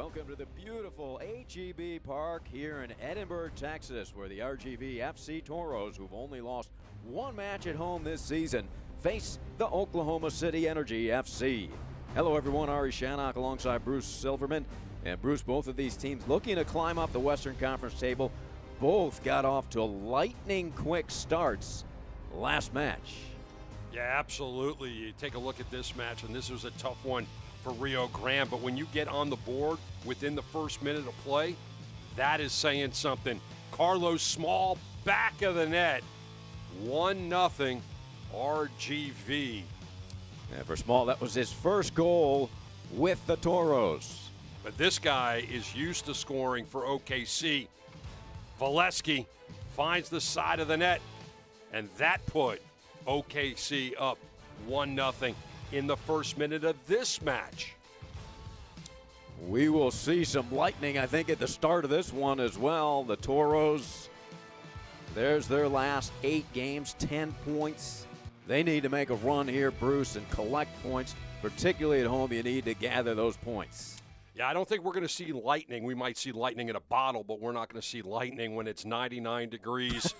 Welcome to the beautiful HEB Park here in Edinburgh, Texas, where the RGV FC Toros, who've only lost one match at home this season, face the Oklahoma City Energy FC. Hello everyone, Ari Shannock alongside Bruce Silverman. And Bruce, both of these teams looking to climb up the Western Conference table. Both got off to lightning quick starts last match. Yeah, absolutely. You take a look at this match, and this was a tough one for Rio Grande, but when you get on the board within the first minute of play, that is saying something. Carlos Small, back of the net, 1-0 RGV. And for Small, that was his first goal with the Toros. But this guy is used to scoring for OKC. Valesky finds the side of the net, and that put OKC up 1-0 in the first minute of this match. We will see some lightning, I think, at the start of this one as well. The Toros, there's their last 8 games, 10 points. They need to make a run here, Bruce, and collect points. Particularly at home, you need to gather those points. Yeah, I don't think we're going to see lightning. We might see lightning in a bottle, but we're not going to see lightning when it's 99 degrees.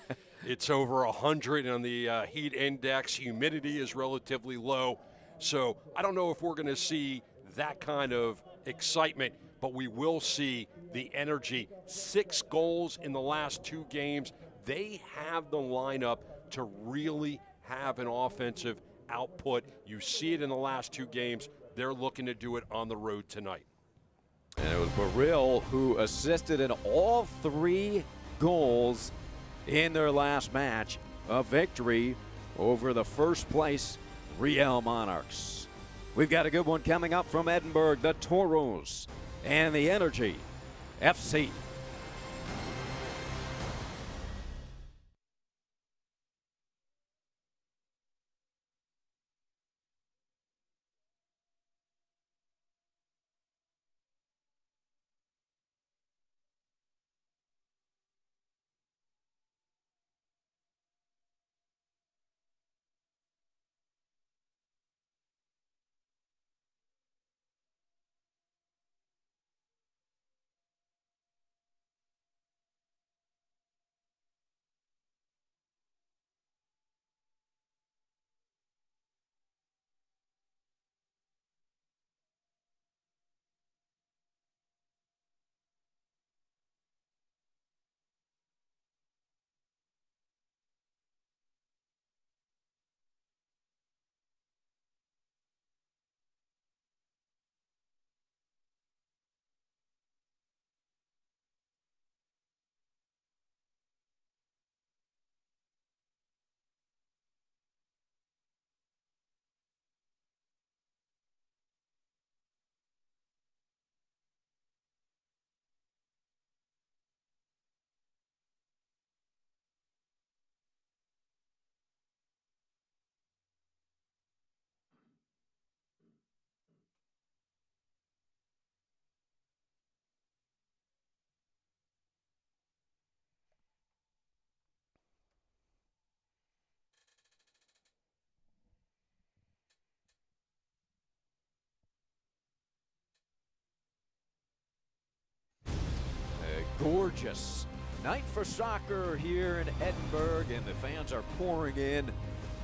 It's over 100 on the heat index. Humidity is relatively low. So I don't know if we're going to see that kind of excitement, but we will see the energy. 6 goals in the last 2 games. They have the lineup to really have an offensive output. You see it in the last 2 games. They're looking to do it on the road tonight. And it was Baril who assisted in all 3 goals in their last match, a victory over the first place Real Monarchs. We've got a good one coming up from Edinburgh, the Toros and the Energy FC. Gorgeous night for soccer here in Edinburgh, and the fans are pouring in.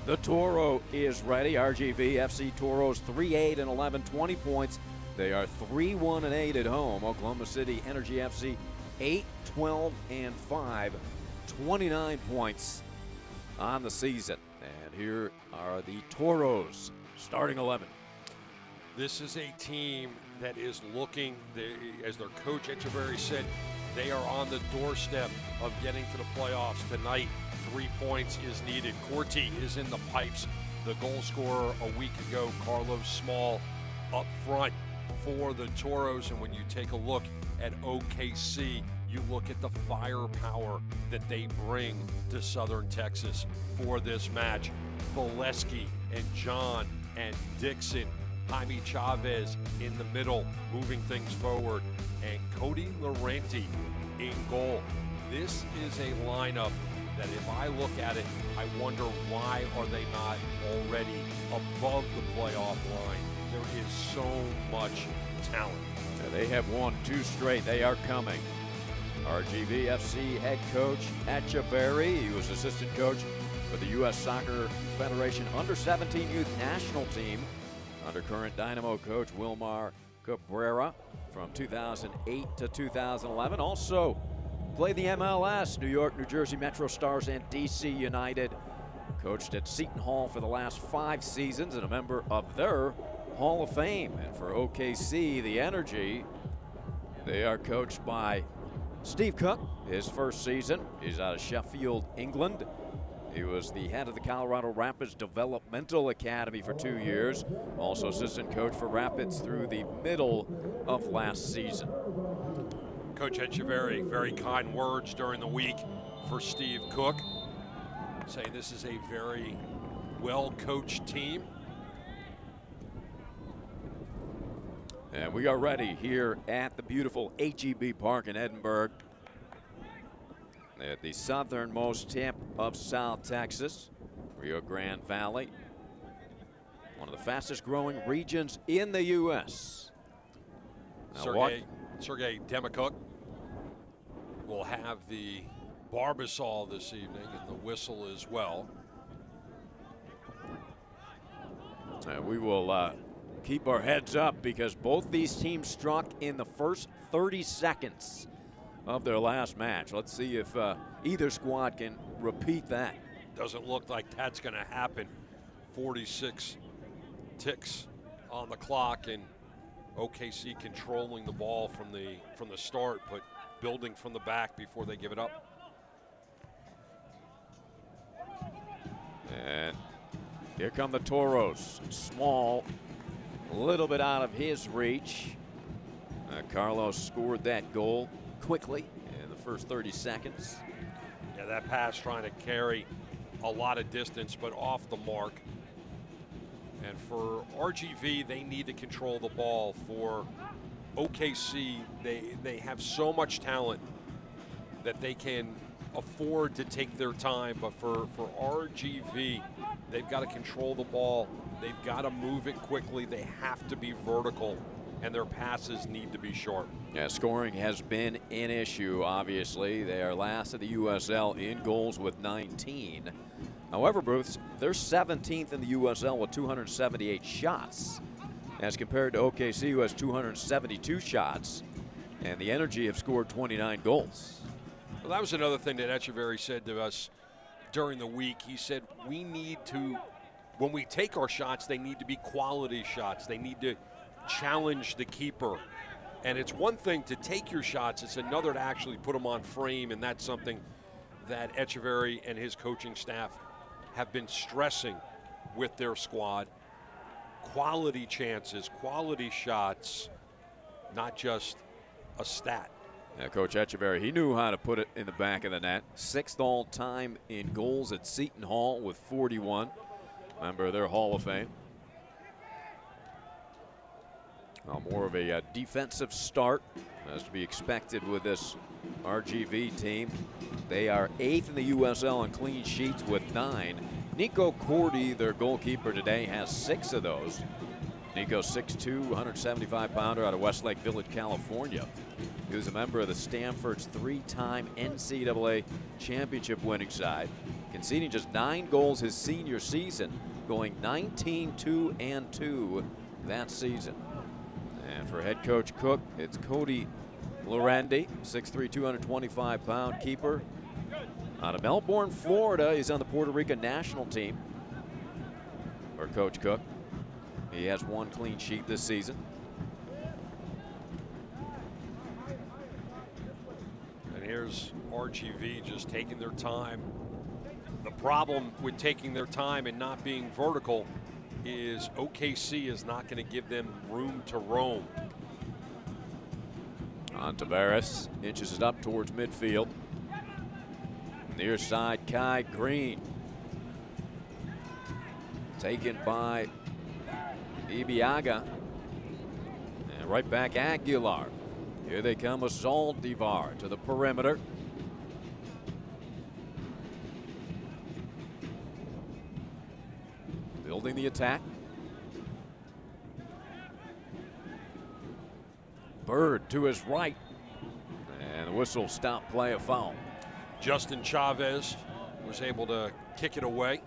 The Toro is ready. RGV FC Toros 3-8-11, 20 points. They are 3-1-8 at home. Oklahoma City Energy FC 8-12-5, 29 points on the season. And here are the Toros starting 11. This is a team that is looking, as their coach Echeverry said, they are on the doorstep of getting to the playoffs tonight. 3 points is needed. Corti is in the pipes. The goal scorer a week ago, Carlos Small, up front for the Toros. And when you take a look at OKC, you look at the firepower that they bring to Southern Texas for this match. Valesky and John and Dixon, Jaime Chavez in the middle, moving things forward, and Cody Laurenti in goal. This is a lineup that if I look at it, I wonder why are they not already above the playoff line. There is so much talent. Yeah, they have won 2 straight. They are coming. RGV FC head coach Echeverry. He was assistant coach for the U.S. Soccer Federation under-17 youth national team under current Dynamo coach Wilmar Cabrera from 2008 to 2011. Also played the MLS, New York, New Jersey Metro Stars, and DC United. Coached at Seton Hall for the last 5 seasons and a member of their Hall of Fame. And for OKC, the Energy, they are coached by Steve Cook. His first season, he's out of Sheffield, England. He was the head of the Colorado Rapids Developmental Academy for 2 years. Also assistant coach for Rapids through the middle of last season. Coach Echeverry, very kind words during the week for Steve Cook, saying this is a very well-coached team. And we are ready here at the beautiful HEB Park in Edinburg, at the southernmost tip of South Texas, Rio Grande Valley, one of the fastest growing regions in the U.S. Sergei Demikouk will have the barbasol this evening and the whistle as well. We will keep our heads up because both these teams struck in the first 30 seconds of their last match. Let's see if either squad can repeat that. Doesn't look like that's going to happen. 46 ticks on the clock, and OKC controlling the ball from the start, but building from the back before they give it up. And here come the Toros. Small, a little bit out of his reach. Carlos scored that goal quickly in the first 30 seconds. Yeah, that pass trying to carry a lot of distance, but off the mark. And for RGV, they need to control the ball. For OKC, they have so much talent that they can afford to take their time. But for RGV, they've got to control the ball. They've got to move it quickly. They have to be vertical, and their passes need to be sharp. Yeah, scoring has been an issue, obviously. They are last of the USL in goals with 19. However, Bruce, they're 17th in the USL with 278 shots, as compared to OKC, who has 272 shots, and the Energy have scored 29 goals. Well, that was another thing that Echeverry said to us during the week. He said, we need to, when we take our shots, they need to be quality shots. They need to challenge the keeper. And it's one thing to take your shots, it's another to actually put them on frame, and that's something that Echeverry and his coaching staff have been stressing with their squad. Quality chances, quality shots, not just a stat. Yeah, Coach Echeverry, he knew how to put it in the back of the net. 6th all-time in goals at Seton Hall with 41. Member of their Hall of Fame. Well, more of a defensive start, as to be expected with this RGV team. They are 8th in the USL in clean sheets with 9. Nico Cordy, their goalkeeper today, has 6 of those. Nico, 6'2", 175-pounder out of Westlake Village, California. He was a member of the Stanford's 3-time NCAA championship winning side, conceding just 9 goals his senior season, going 19-2-2 that season. And for head coach Cook, it's Cody Lorandi, 6'3", 225-pound keeper. Out of Melbourne, Florida, he's on the Puerto Rican national team. For Coach Cook, he has 1 clean sheet this season. And here's RGV just taking their time. The problem with taking their time and not being vertical is OKC is not going to give them room to roam. On Tavares, inches it up towards midfield. Near side, Kai Green. Taken by Ibiaga. And right back, Aguilar. Here they come with Zaldivar to the perimeter. Building the attack. Bird to his right. And the whistle stopped play, a foul. Justin Chavez was able to kick it away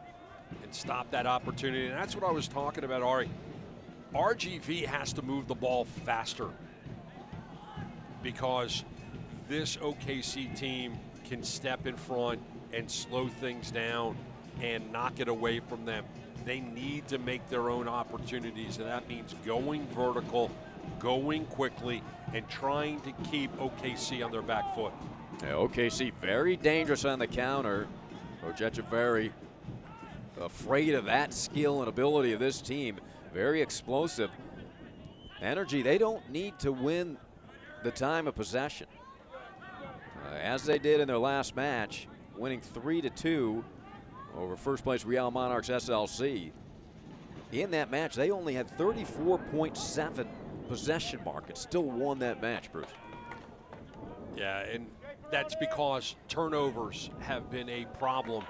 and stop that opportunity. And that's what I was talking about, Ari. RGV has to move the ball faster because this OKC team can step in front and slow things down and knock it away from them. They need to make their own opportunities, and that means going vertical, going quickly, and trying to keep OKC on their back foot. Yeah, OKC very dangerous on the counter. Coach Echeverry afraid of that skill and ability of this team. Very explosive. Energy, they don't need to win the time of possession. As they did in their last match, winning 3-2 over first place Real Monarchs SLC. In that match, they only had 34.7 possession mark. Still won that match, Bruce. Yeah, and that's because turnovers have been a problem.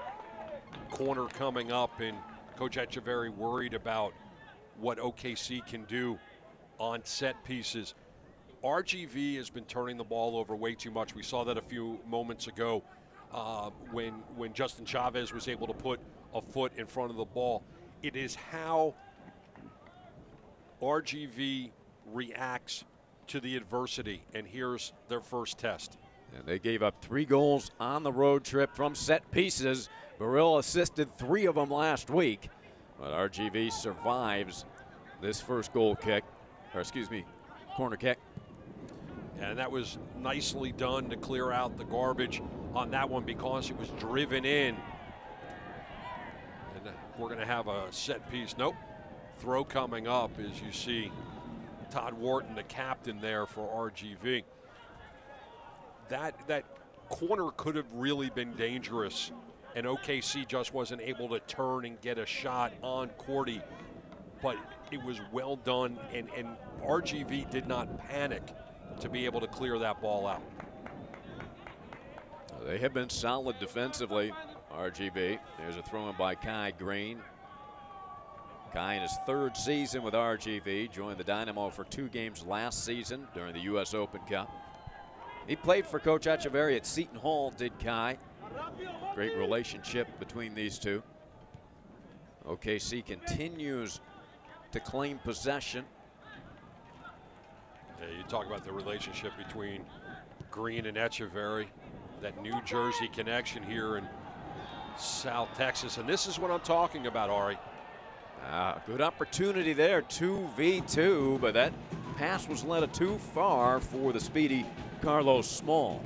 Corner coming up, and Coach Echeverry worried about what OKC can do on set pieces. RGV has been turning the ball over way too much. We saw that a few moments ago when Justin Chavez was able to put a foot in front of the ball. It is how RGV reacts to the adversity, and here's their first test. And they gave up 3 goals on the road trip from set pieces. Burrill assisted 3 of them last week, but RGV survives this first goal kick, or excuse me, corner kick. And that was nicely done to clear out the garbage on that one because it was driven in. And we're going to have a set piece. Nope. Throw coming up as you see Todd Wharton, the captain there for RGV. That corner could have really been dangerous, and OKC just wasn't able to turn and get a shot on Cordy. But it was well done, and RGV did not panic to be able to clear that ball out. They have been solid defensively, RGV. There's a throw in by Kai Green. Kai in his 3rd season with RGV, joined the Dynamo for 2 games last season during the U.S. Open Cup. He played for Coach Echeverry at Seton Hall, did Kai. Great relationship between these two. OKC continues to claim possession. Yeah, you talk about the relationship between Green and Echeverry, that New Jersey connection here in South Texas, and this is what I'm talking about, Ari. Good opportunity there, 2v2, but that pass was led too far for the speedy Carlos Small.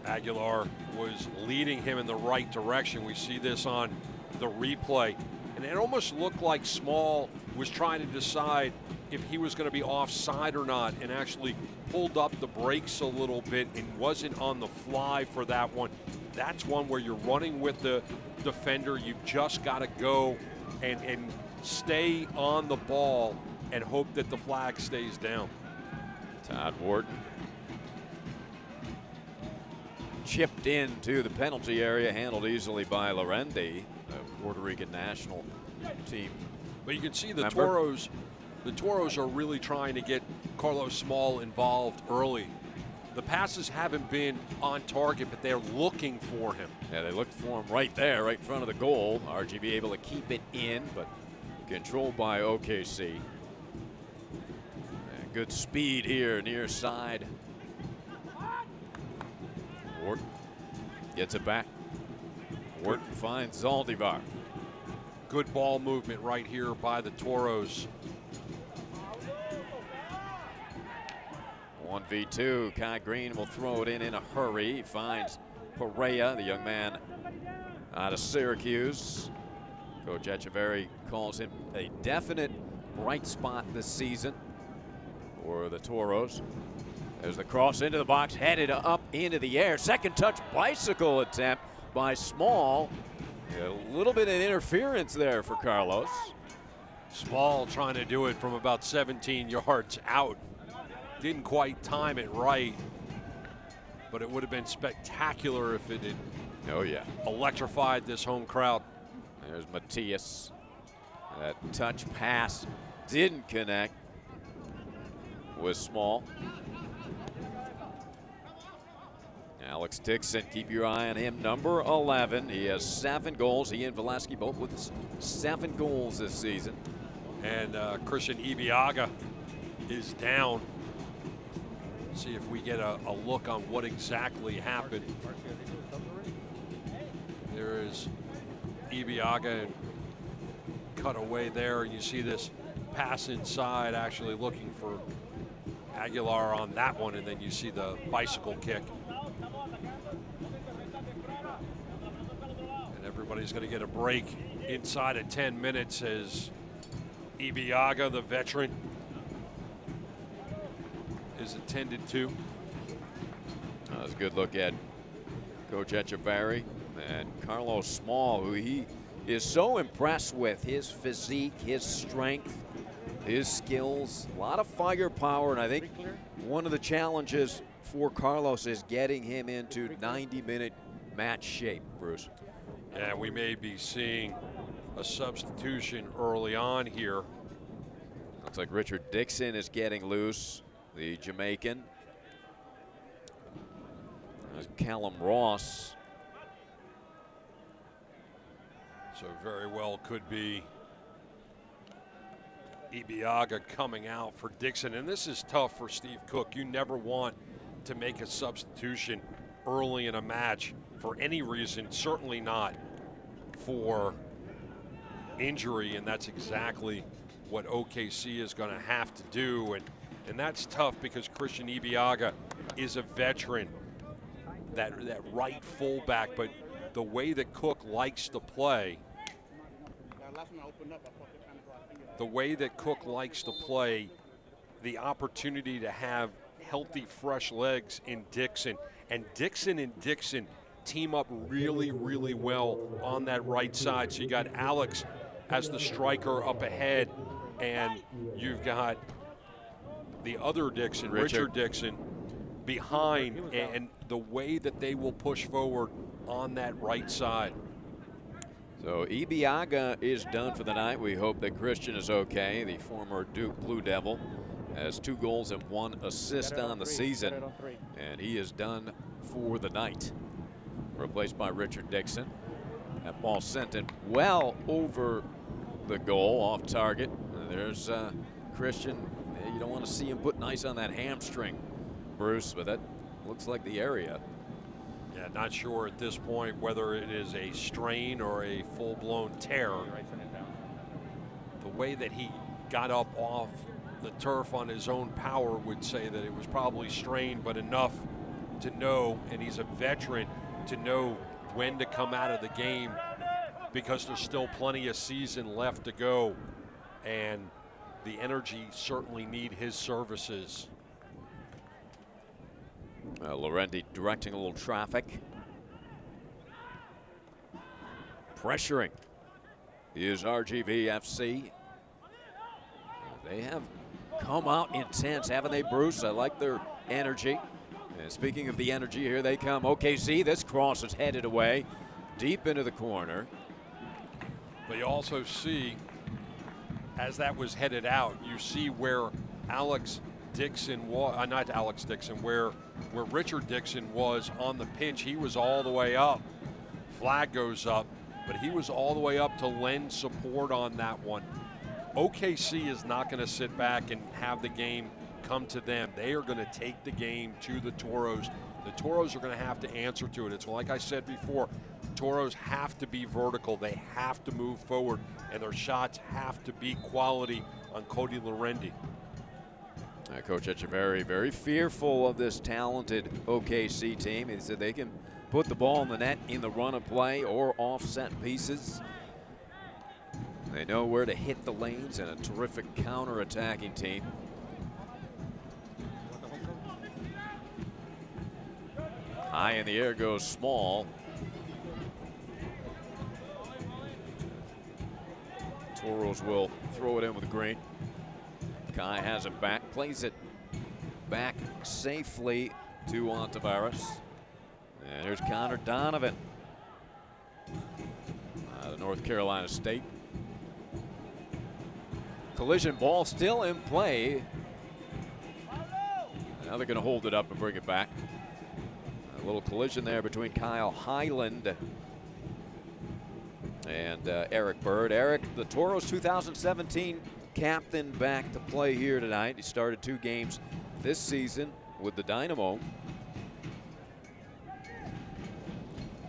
Aguilar was leading him in the right direction. We see this on the replay, and it almost looked like Small was trying to decide if he was going to be offside or not, and actually pulled up the brakes a little bit and wasn't on the fly for that one. That's one where you're running with the defender. You've just got to go and stay on the ball and hope that the flag stays down. Todd Wharton chipped into the penalty area, handled easily by Llorente, the Puerto Rican national team. But you can see the Toros are really trying to get Carlos Small involved early. The passes haven't been on target, but they're looking for him. Yeah, they looked for him right there, right in front of the goal. RGV able to keep it in, but controlled by OKC. And good speed here near side. Wharton gets it back. Wharton finds Zaldivar. Good ball movement right here by the Toros. 1v2, Kai Green will throw it in a hurry. He finds Perea, the young man out of Syracuse. Coach Echeverry calls him a definite bright spot this season for the Toros. There's the cross into the box, headed up into the air. Second touch bicycle attempt by Small. A little bit of interference there for Carlos. Small trying to do it from about 17 yards out. Didn't quite time it right, but it would have been spectacular if it had electrified this home crowd. There's Matias. That touch pass didn't connect. with Small. Alex Dixon, keep your eye on him, number 11. He has 7 goals. He and Velasquez both with 7 goals this season. And Christian Ibiaga is down. See if we get a look on what exactly happened. There is Ibiaga cut away there. You see this pass inside, actually looking for Aguilar on that one, and then you see the bicycle kick. And everybody's going to get a break inside of 10 minutes as Ibiaga, the veteran, is attended to. That was a good look at Coach Echeverry and Carlos Small, who he is so impressed with. His physique, his strength, his skills, a lot of firepower, and I think one of the challenges for Carlos is getting him into 90-minute match shape, Bruce. And we may be seeing a substitution early on here. Looks like Richard Dixon is getting loose, the Jamaican. There's Callum Ross. So very well could be Ibiaga coming out for Dixon. And this is tough for Steve Cook. You never want to make a substitution early in a match for any reason, certainly not for injury, and that's exactly what OKC is going to have to do. And that's tough because Christian Ibiaga is a veteran, that right fullback, but the way that Cook likes to play, the opportunity to have healthy, fresh legs in Dixon, and Dixon team up really, really well on that right side. So you got Alex as the striker up ahead, and you've got the other Dixon, Richard Dixon, behind, and the way that they will push forward on that right side. So Ibiaga is done for the night. We hope that Christian is okay. The former Duke Blue Devil has 2 goals and 1 assist on the season, and he is done for the night. Replaced by Richard Dixon. That ball sent it well over the goal, off target. There's Christian. You don't want to see him putting ice on that hamstring, Bruce, but that looks like the area. Yeah, not sure at this point whether it is a strain or a full-blown tear. The way that he got up off the turf on his own power would say that it was probably strained, but enough to know, and he's a veteran, to know when to come out of the game, because there's still plenty of season left to go, and the Energy certainly need his services. Laurenti directing a little traffic. Pressuring is RGV FC. They have come out intense, haven't they, Bruce? I like their energy. And speaking of the energy, here they come. OKC, this cross is headed away deep into the corner. But you also see, as that was headed out, you see where Alex Dixon was, not Alex Dixon, where Richard Dixon was on the pinch. He was all the way up. Flag goes up, but he was all the way up to lend support on that one. OKC is not going to sit back and have the game come to them. They are going to take the game to the Toros. The Toros are going to have to answer to it. It's like I said before, Toros have to be vertical. They have to move forward, and their shots have to be quality on Cody Laurenti. Coach Echeverry very fearful of this talented OKC team. He said they can put the ball in the net in the run of play or offset pieces. They know where to hit the lanes, and a terrific counter-attacking team. High in the air goes Small. Toros will throw it in with Green. Kai has it back, plays it back safely to Tavares. And there's Connor Donovan out of North Carolina State. Collision ball still in play. Now they're going to hold it up and bring it back. A little collision there between Kyle Highland and Eric Bird. Eric, the Toros 2017 captain, back to play here tonight. He started 2 games this season with the Dynamo.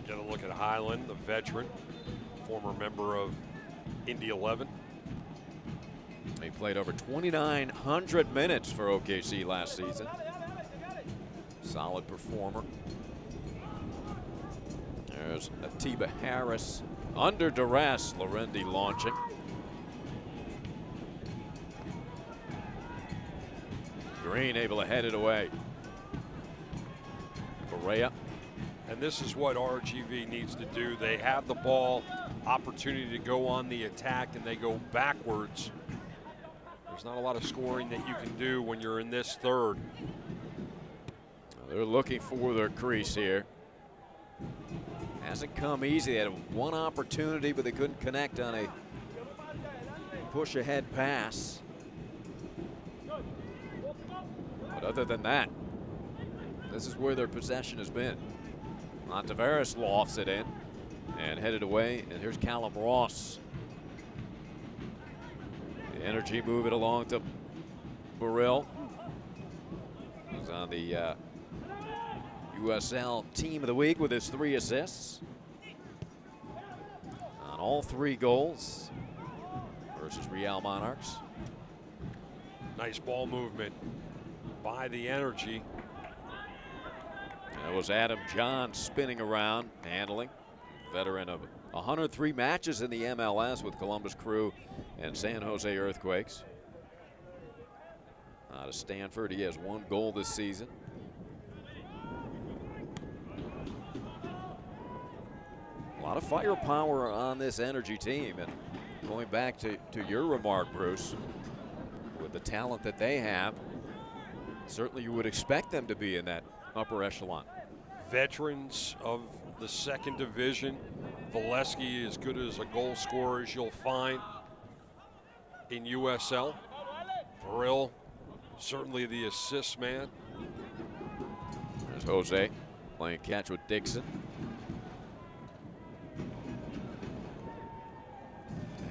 Get a look at Highland, the veteran, former member of Indy 11. He played over 2,900 minutes for OKC last season. Solid performer. There's Atiba Harris under duress. Lorendi launching. Green able to head it away. Correa. And this is what RGV needs to do. They have the ball, opportunity to go on the attack, and they go backwards. There's not a lot of scoring that you can do when you're in this third. They're looking for their crease here. Hasn't come easy. They had one opportunity, but they couldn't connect on a push ahead pass. But other than that, this is where their possession has been. Monteveros lofts it in and headed away. And here's Callum Ross. The energy move it along to Burrell. He's on the USL Team of the Week with his 3 assists on all 3 goals versus Real Monarchs. Nice ball movement by the Energy. That was Adam John spinning around, handling. Veteran of 103 matches in the MLS with Columbus Crew and San Jose Earthquakes. Out of Stanford, he has 1 goal this season. A lot of firepower on this Energy team, and going back to your remark, Bruce, with the talent that they have, certainly you would expect them to be in that upper echelon. Veterans of the 2nd division. Valesky as good as a goal scorer as you'll find in USL. Brill, certainly the assist man. There's Jose playing catch with Dixon.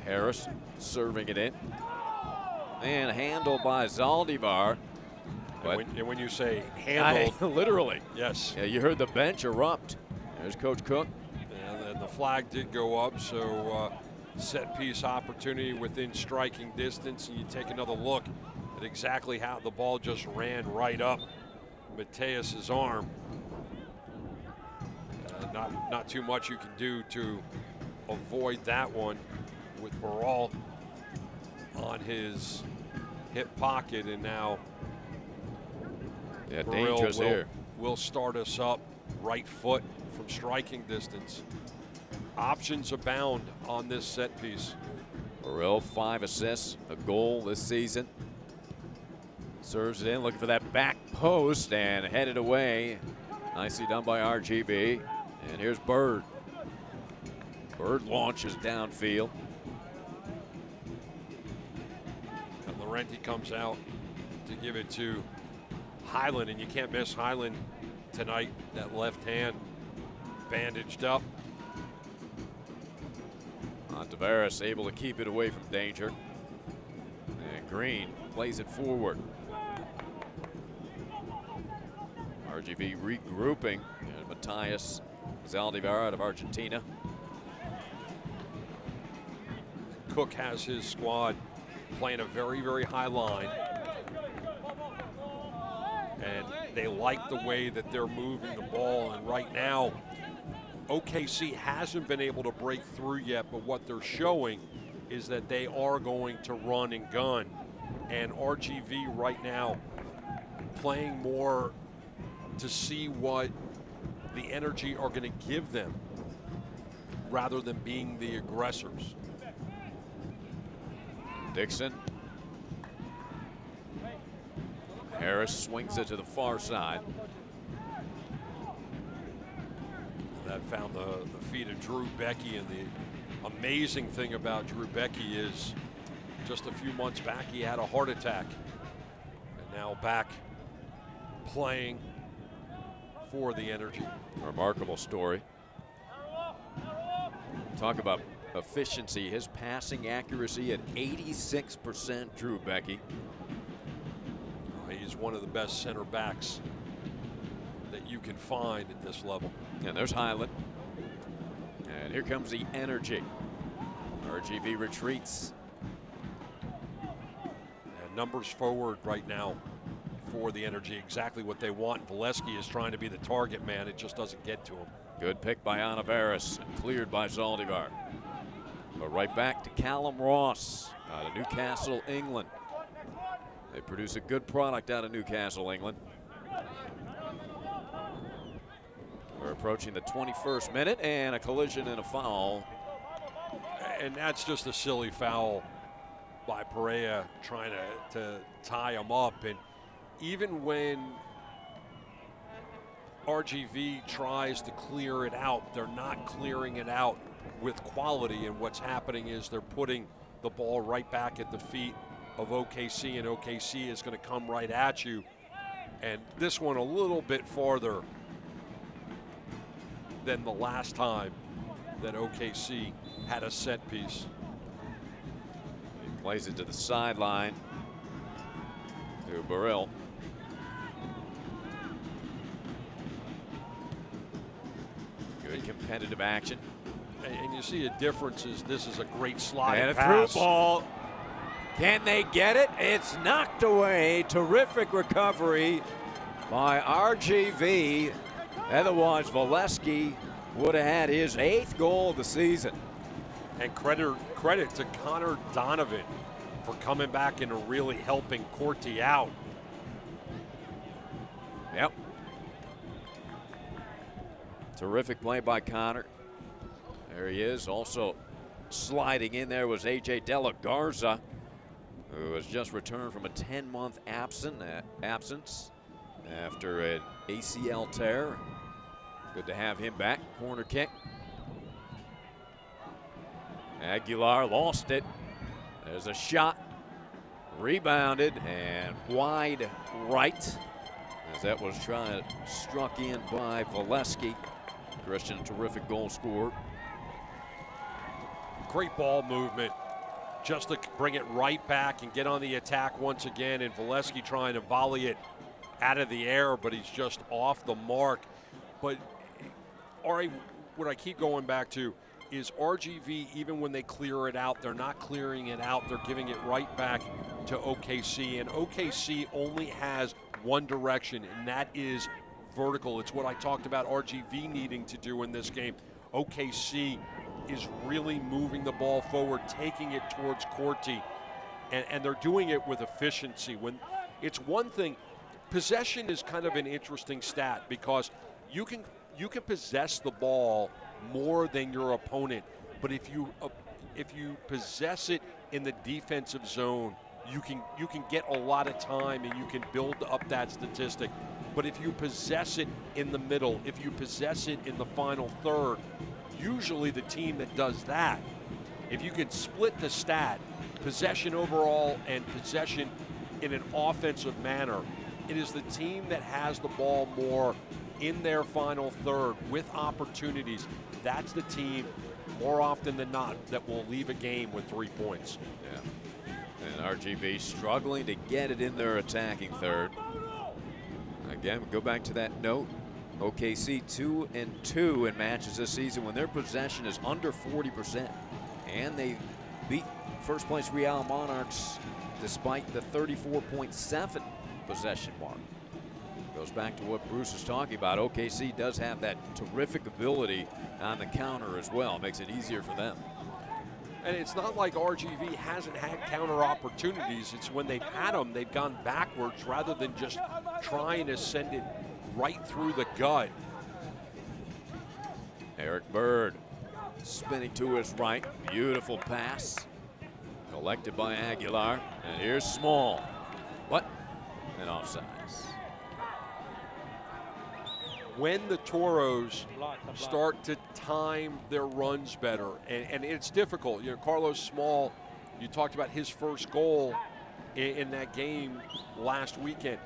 Harris serving it in. And handled by Zaldivar. And when you say handled, literally. Yes. Yeah, you heard the bench erupt. There's Coach Cook. And the flag did go up, so set piece opportunity within striking distance. And you take another look at exactly how the ball just ran right up Mateus's arm. Not too much you can do to avoid that one with Barral on his hip pocket, and now dangerous here. Will start us up right foot from striking distance. Options abound on this set piece. Burrell, 5 assists, a goal this season. Serves it in, looking for that back post and headed away. Nicely done by RGV. And here's Bird. Bird launches downfield. And Laurenti comes out to give it to Highland, and you can't miss Highland tonight. That left hand bandaged up. Tavares able to keep it away from danger. And Green plays it forward. RGV regrouping. And Matthias Zaldivar out of Argentina. Cook has his squad playing a very, very high line. And they like the way that they're moving the ball. And right now, OKC hasn't been able to break through yet, but what they're showing is that they are going to run and gun. And RGV right now playing more to see what the Energy are going to give them rather than being the aggressors. Dixon. Harris swings it to the far side. That found the feet of Drew Becky, and the amazing thing about Drew Becky is just a few months back he had a heart attack, and now back playing for the Energy. Remarkable story. Talk about efficiency. His passing accuracy at 86%, Drew Becky. He's one of the best center backs that you can find at this level. And there's Highland. And here comes the Energy. RGV retreats. And numbers forward right now for the Energy, exactly what they want. Valesky is trying to be the target man. It just doesn't get to him. Good pick by Anaveris and cleared by Zaldivar. But right back to Callum Ross out of Newcastle, England. They produce a good product out of Newcastle, England. We're approaching the 21st minute, and a collision and a foul. And that's just a silly foul by Perea, trying to tie him up. And even when RGV tries to clear it out, they're not clearing it out with quality. And what's happening is they're putting the ball right back at the feet of OKC, and OKC is going to come right at you. And this one a little bit farther than the last time that OKC had a set piece. He plays it to the sideline to Burrell. Good competitive action. And you see a difference is this is a great slide and a pass. through ball. Can they get it? It's knocked away. Terrific recovery by RGV. Otherwise, Valesky would have had his 8th goal of the season. And credit to Connor Donovan for coming back and really helping Corti out. Yep. Terrific play by Connor. There he is. Also sliding in there was A.J. De La Garza, who has just returned from a 10-month absence after an ACL tear. Good to have him back. Corner kick. Aguilar lost it. There's a shot. Rebounded and wide right. As that was struck in by Valesky. Christian, terrific goal scorer. Great ball movement. Just to bring it right back and get on the attack once again. And Valesky trying to volley it out of the air, but he's just off the mark. But Ari, what I keep going back to is RGV, even when they clear it out, they're not clearing it out. They're giving it right back to OKC. And OKC only has one direction, and that is vertical. It's what I talked about RGV needing to do in this game. OKC is really moving the ball forward, taking it towards Corti, and they're doing it with efficiency. When it's one thing, possession is kind of an interesting stat because you can possess the ball more than your opponent, but if you possess it in the defensive zone, you can get a lot of time and you can build up that statistic. But if you possess it in the middle, if you possess it in the final third, usually the team that does that, if you can split the stat, possession overall and possession in an offensive manner, it is the team that has the ball more in their final third with opportunities. That's the team, more often than not, that will leave a game with 3 points. Yeah. And RGV struggling to get it in their attacking third. Again, we go back to that note. OKC 2-2 in matches this season when their possession is under 40%. And they beat first place Real Monarchs despite the 34.7 possession mark. Goes back to what Bruce is talking about. OKC does have that terrific ability on the counter as well. Makes it easier for them. And it's not like RGV hasn't had counter opportunities. It's when they've had them, they've gone backwards rather than just trying to send it right through the gut. Eric Bird spinning to his right. Beautiful pass. Collected by Aguilar. And here's Small. What? And offsides. When the Toros start to time their runs better, and it's difficult. You know, Carlos Small, you talked about his first goal in that game last weekend.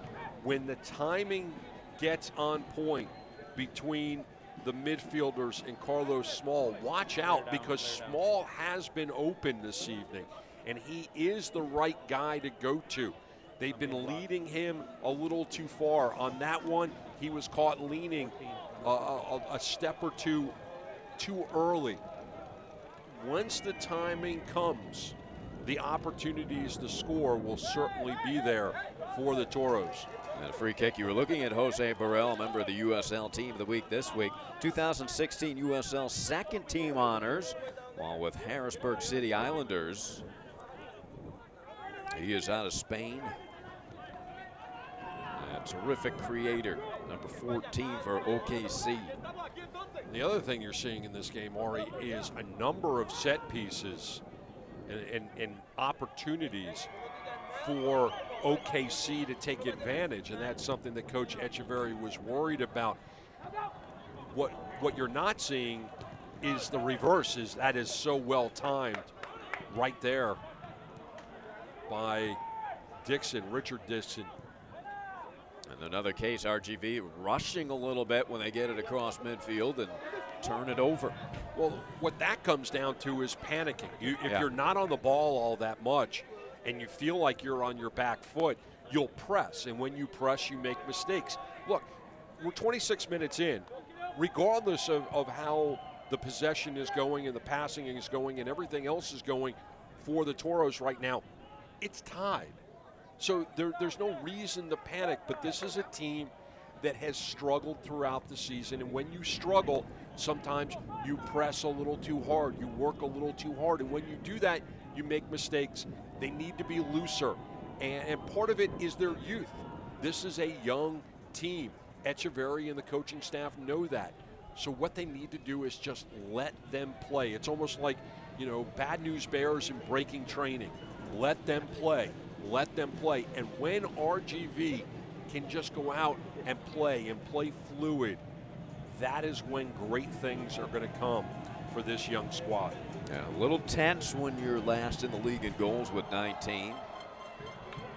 when the timing gets on point between the midfielders and Carlos Small, watch out, because Small has been open this evening, and he is the right guy to go to. They've been leading him a little too far. On that one, he was caught leaning a step or two too early. Once the timing comes, the opportunities to score will certainly be there for the Toros. And a free kick. You were looking at Jose Burrell, member of the USL Team of the Week this week. 2016 USL second team honors, while with Harrisburg City Islanders. He is out of Spain. A terrific creator, number 14 for OKC. The other thing you're seeing in this game, Ari, is a number of set pieces and opportunities for OKC to take advantage, and that's something that Coach Echeverry was worried about. What you're not seeing is the reverse. That is so well timed right there by Dixon, Richard Dixon. And another case, RGV rushing a little bit when they get it across midfield and turn it over. Well, what that comes down to is panicking. If you're not on the ball all that much and you feel like you're on your back foot, you'll press. And when you press, you make mistakes. Look, we're 26 minutes in. Regardless of how the possession is going and the passing is going and everything else is going for the Toros right now, it's tied. So there's no reason to panic, but this is a team that has struggled throughout the season, and when you struggle, sometimes you press a little too hard, you work a little too hard, and when you do that, you make mistakes. They need to be looser, and part of it is their youth. This is a young team. Echeverry and the coaching staff know that. So what they need to do is just let them play. It's almost like, bad news bears in breaking training. Let them play. Let them play. And when RGV can just go out and play fluid, that is when great things are going to come for this young squad. Yeah, a little tense when you're last in the league in goals with 19.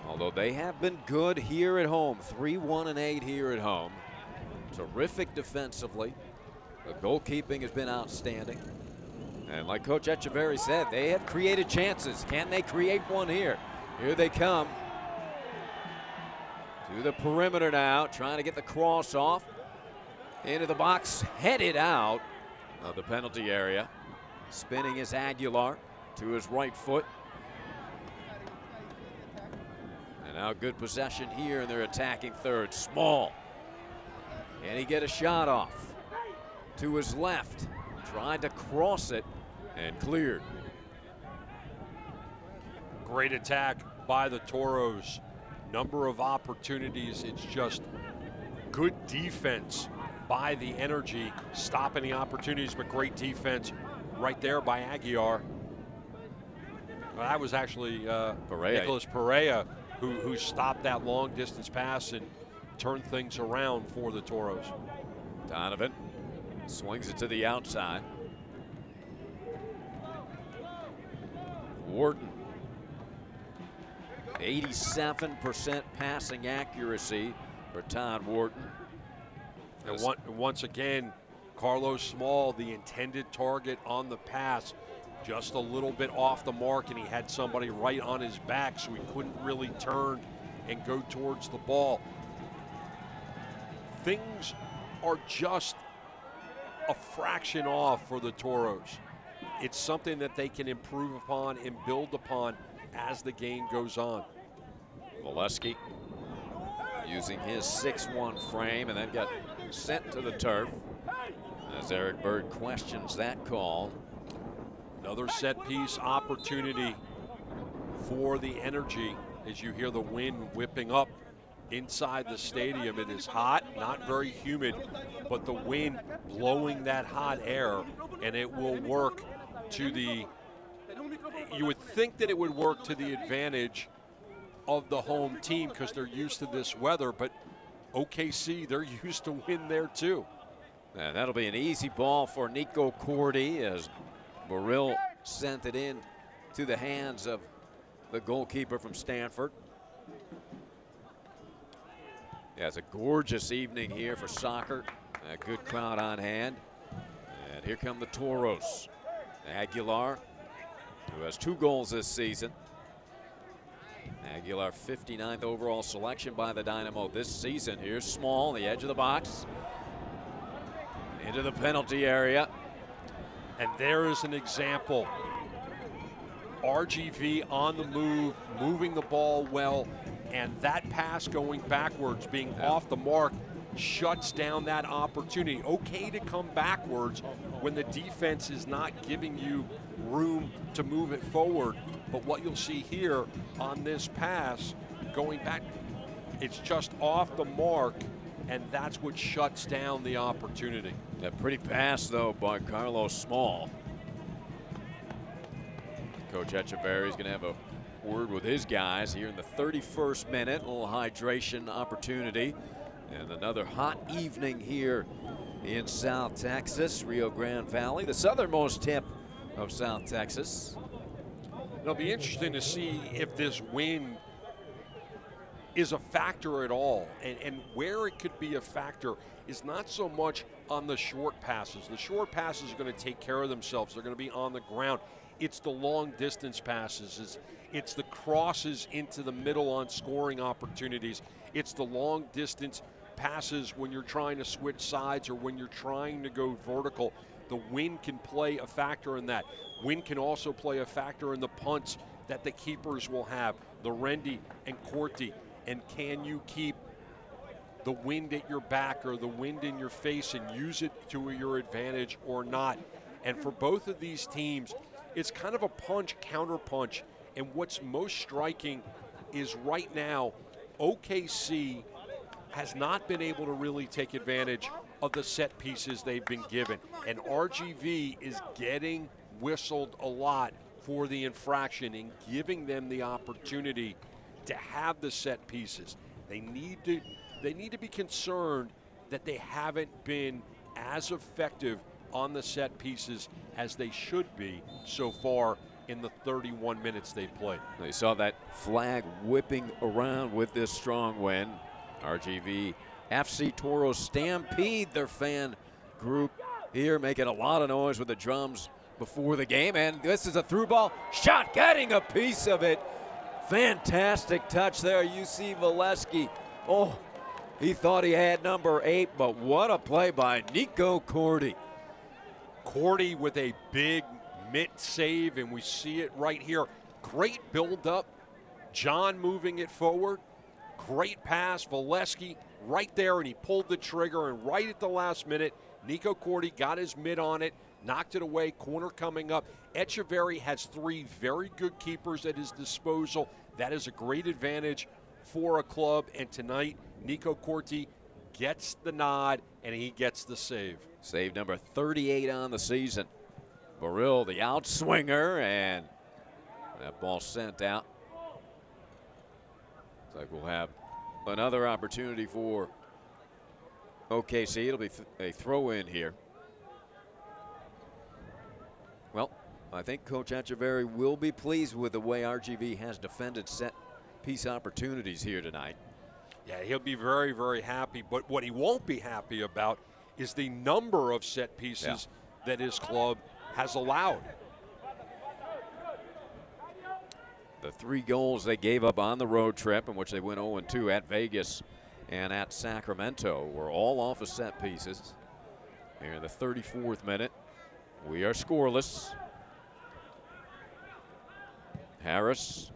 Although they have been good here at home. 3-1-8 here at home. Terrific defensively. The goalkeeping has been outstanding. And like Coach Echeverry said, they have created chances. Can they create one here? Here they come. To the perimeter now, trying to get the cross off. Into the box, headed out of the penalty area. Spinning is Aguilar to his right foot. And now good possession here in their attacking third. Small. Can he get a shot off? To his left. Tried to cross it and cleared. Great attack by the Toros. Number of opportunities. It's just good defense by the Energy, stopping the opportunities, but great defense right there by Aguiar. Well, that was actually Nicholas Perea who stopped that long distance pass and turned things around for the Toros. Donovan swings it to the outside. Wharton. 87% passing accuracy for Todd Wharton. And once again, Carlos Small, the intended target on the pass, just a little bit off the mark, and he had somebody right on his back, so he couldn't really turn and go towards the ball. Things are just a fraction off for the Toros. It's something that they can improve upon and build upon as the game goes on. Valesky using his 6'1" frame and then got sent to the turf as Eric Bird questions that call. Another set piece opportunity for the Energy as you hear the wind whipping up inside the stadium. It is hot, not very humid, but the wind blowing that hot air, and it will work to the, you would think that it would work to the advantage of the home team because they're used to this weather, but OKC, they're used to wind there too. And that'll be an easy ball for Nico Cordy as Burrill sent it in to the hands of the goalkeeper from Stanford. Yeah, it's a gorgeous evening here for soccer. A good crowd on hand. And here come the Toros. Aguilar, who has 2 goals this season. Aguilar, 59th overall selection by the Dynamo this season. Here's Small, the edge of the box. Into the penalty area. And there is an example. RGV on the move, moving the ball well, and that pass going backwards, being off the mark, shuts down that opportunity. Okay to come backwards when the defense is not giving you room to move it forward. But what you'll see here on this pass, going back, it's just off the mark, and that's what shuts down the opportunity. A pretty pass, though, by Carlos Small. Coach Echeverry is going to have a word with his guys here in the 31st minute. A little hydration opportunity. And another hot evening here in South Texas, Rio Grande Valley, the southernmost tip of South Texas. It'll be interesting to see if this wind is a factor at all. And where it could be a factor is not so much on the short passes. The short passes are going to take care of themselves. They're going to be on the ground. It's the long distance passes. It's the crosses into the middle on scoring opportunities. It's the long distance passes when you're trying to switch sides or when you're trying to go vertical. The wind can play a factor in that. Wind can also play a factor in the punts that the keepers will have, the Rendy and Corti. And can you keep the wind at your back or the wind in your face and use it to your advantage or not? And for both of these teams, it's kind of a punch, counter punch. And what's most striking is right now, OKC has not been able to really take advantage of the set pieces they've been given. And RGV is getting whistled a lot for the infraction and giving them the opportunity to have the set pieces. They need to be concerned that they haven't been as effective on the set pieces as they should be so far in the 31 minutes they've played. They saw that flag whipping around with this strong wind. RGV FC Toros stampede their fan group here, making a lot of noise with the drums before the game. And this is a through ball shot, getting a piece of it. Fantastic touch there. You see Valesky. Oh, he thought he had number 8, but what a play by Nico Corti. Corti with a big mitt save, and we see it right here. Great build-up. John moving it forward. Great pass. Valesky right there, and he pulled the trigger, and right at the last minute, Nico Corti got his mitt on it, knocked it away, corner coming up. Echeverry has 3 very good keepers at his disposal. That is a great advantage for a club, and tonight, Nico Corti gets the nod, and he gets the save. Save number 38 on the season. Burrill, the outswinger, and that ball sent out. Looks like we'll have another opportunity for OKC. It'll be a throw in here. Well, I think Coach Echeverry will be pleased with the way RGV has defended set piece opportunities here tonight. Yeah, he'll be very, very happy. But what he won't be happy about is the number of set pieces that his club has allowed. The 3 goals they gave up on the road trip, in which they went 0-2 at Vegas and at Sacramento, were all off of set pieces. Here in the 34th minute, we are scoreless. Harris.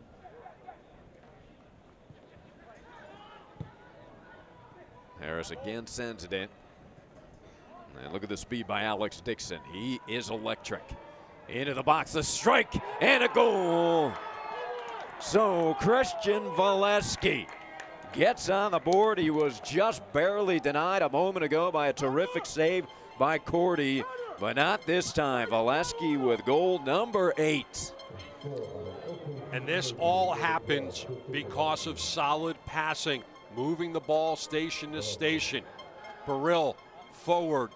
Harris again sends it in. And look at the speed by Alex Dixon. He is electric. Into the box, a strike, and a goal. So Christian Valesky gets on the board. He was just barely denied a moment ago by a terrific save by Corti, but not this time. Valesky with goal number 8. And this all happens because of solid passing, moving the ball station to station. Burrill forward.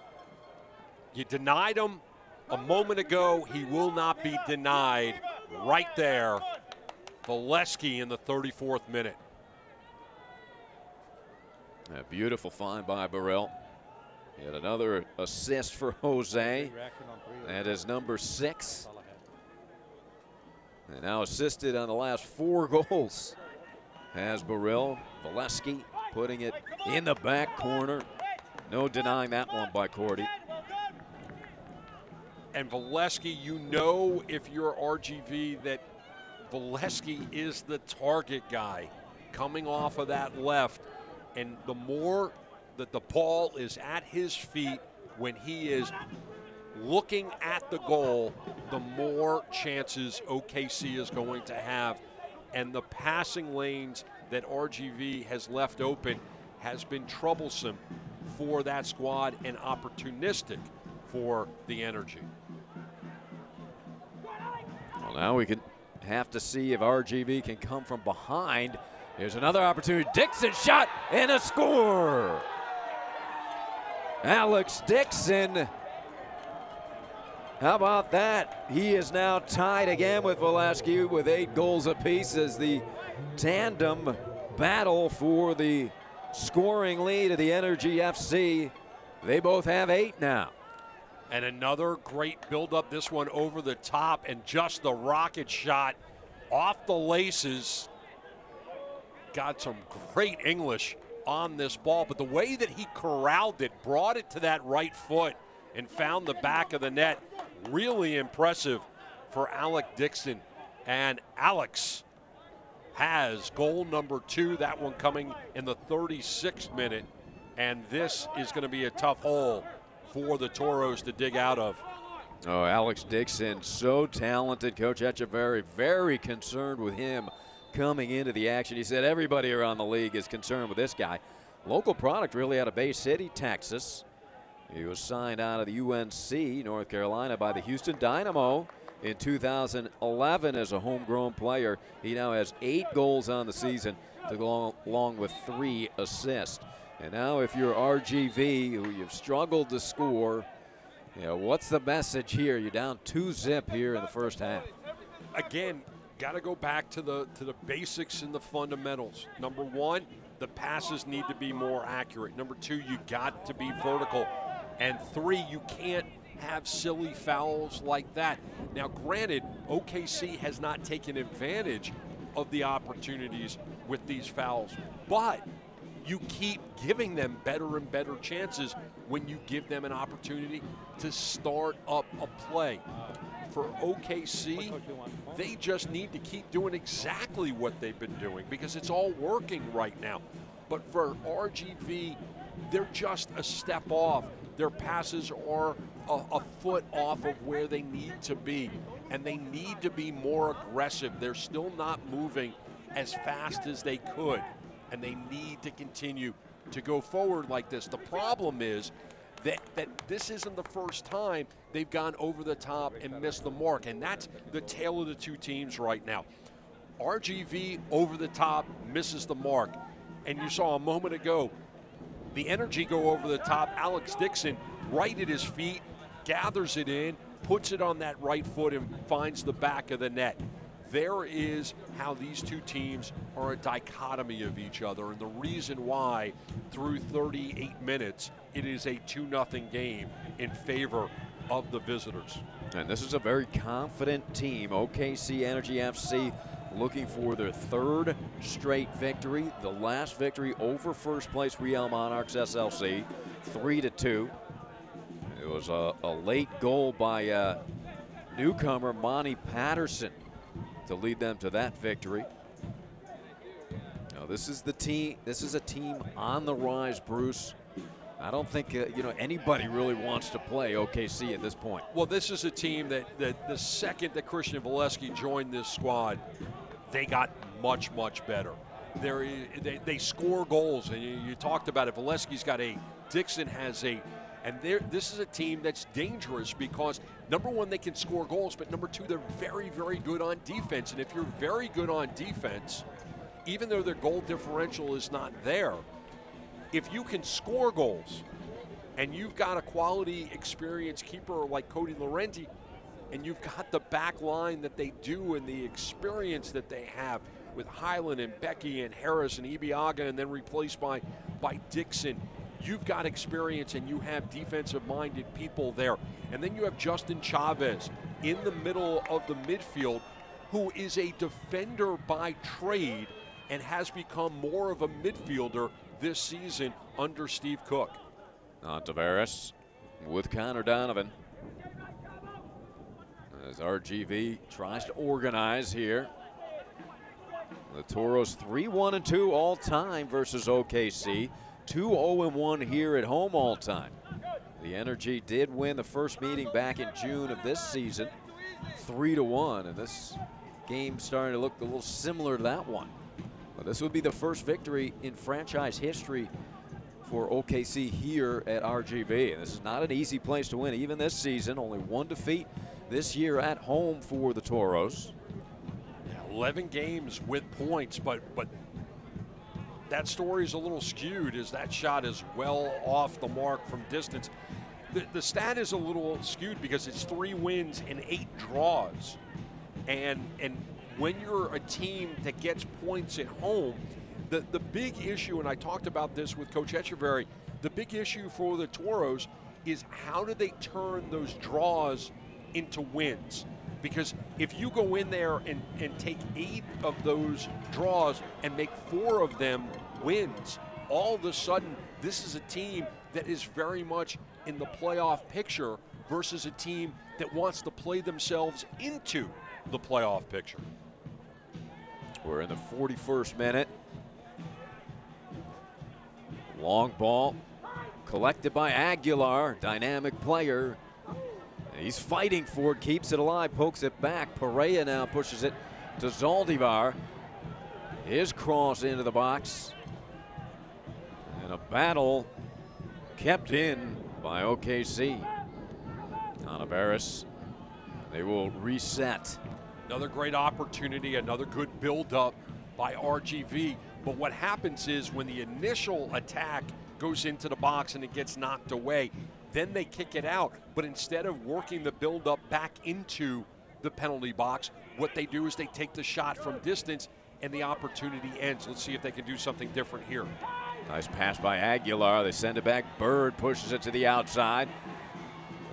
You denied him a moment ago. He will not be denied right there. Valesky in the 34th minute. A beautiful find by Burrell. Yet another assist for Jose. That is number 6. And now assisted on the last 4 goals has Burrell. Valesky putting it in the back corner. No denying that one by Cordy. And Valesky, you know, if you're RGV, that Valesky is the target guy coming off of that left. And the more that the ball is at his feet when he is looking at the goal, the more chances OKC is going to have. And the passing lanes that RGV has left open has been troublesome for that squad and opportunistic for the Energy. Well, now we can have to see if RGV can come from behind. Here's another opportunity. Dixon shot and a score. Alex Dixon. How about that? He is now tied again with Valesky with 8 goals apiece as the tandem battle for the scoring lead of the Energy FC. They both have 8 now. And another great buildup, this one over the top, and just the rocket shot off the laces. Got some great English on this ball, but the way that he corralled it, brought it to that right foot and found the back of the net, really impressive for Alex Dixon. And Alex has goal number 2, that one coming in the 36th minute, and this is going to be a tough hole for the Toros to dig out of. Oh, Alex Dixon, so talented. Coach Echeverry very concerned with him coming into the action. He said everybody around the league is concerned with this guy. Local product really out of Bay City, Texas. He was signed out of the UNC, North Carolina, by the Houston Dynamo in 2011 as a homegrown player. He now has 8 goals on the season to go along with 3 assists. And now if you're RGV, who you've struggled to score, you know, what's the message here? You're down 2-0 here in the first half. Again, got to go back to the basics and the fundamentals. Number 1, the passes need to be more accurate. Number 2, you got to be vertical. And 3, you can't have silly fouls like that. Now, granted, OKC has not taken advantage of the opportunities with these fouls, but you keep giving them better and better chances when you give them an opportunity to start up a play. For OKC, they just need to keep doing exactly what they've been doing because it's all working right now. But for RGV, they're just a step off. Their passes are a foot off of where they need to be, and they need to be more aggressive. They're still not moving as fast as they could, and they need to continue to go forward like this. The problem is that this isn't the first time they've gone over the top and missed the mark, and that's the tale of the 2 teams right now. RGV over the top misses the mark, and you saw a moment ago the Energy go over the top. Alex Dixon right at his feet, gathers it in, puts it on that right foot and finds the back of the net. There is how these 2 teams are a dichotomy of each other, and the reason why through 38 minutes it is a 2-0 game in favor of the visitors. And this is a very confident team. OKC Energy FC looking for their 3rd straight victory. The last victory over first place Real Monarchs SLC, 3-2. It was a late goal by newcomer Monty Patterson to lead them to that victory. Now this is the team. This is a team on the rise, Bruce. I don't think you know, anybody really wants to play OKC at this point. Well, this is a team that the second that Christian Valesky joined this squad, they got much, much better. They score goals, and you talked about it. Valesky's got 8. Dixon has 8. And this is a team that's dangerous because, number 1, they can score goals, but number 2, they're very, very good on defense. And if you're very good on defense, even though their goal differential is not there, if you can score goals and you've got a quality, experienced keeper like Cody Laurenti, and you've got the back line that they do and the experience that they have, with Highland and Becky and Harris and Ibiaga, and then replaced by Dixon. You've got experience and you have defensive-minded people there. And then you have Justin Chavez in the middle of the midfield, who is a defender by trade and has become more of a midfielder this season under Steve Cook. Tavares with Connor Donovan. As RGV tries to organize here. The Toros 3-1-2 all time versus OKC. 2-0-1 here at home all time. The Energy did win the first meeting back in June of this season, 3-1, and this game starting to look a little similar to that one. But this would be the first victory in franchise history for OKC here at RGV. And this is not an easy place to win, even this season. Only one defeat this year at home for the Toros. 11 games with points, but that story is a little skewed as that shot is well off the mark from distance. The stat is a little skewed because it's 3 wins and 8 draws. And when you're a team that gets points at home, the big issue, and I talked about this with Coach Echeverry, the big issue for the Toros is how do they turn those draws into wins? Because if you go in there and take 8 of those draws and make 4 of them wins, all of a sudden this is a team that is very much in the playoff picture versus a team that wants to play themselves into the playoff picture. We're in the 41st minute. Long ball collected by Aguilar, dynamic player. He's fighting for it, keeps it alive, pokes it back. Perea now pushes it to Zaldivar. His cross into the box. And a battle kept in by OKC. Tavares, they will reset. Another great opportunity, another good build-up by RGV. But what happens is when the initial attack goes into the box and it gets knocked away, then they kick it out. But instead of working the build-up back into the penalty box, what they do is they take the shot from distance and the opportunity ends. Let's see if they can do something different here. Nice pass by Aguilar. They send it back. Bird pushes it to the outside.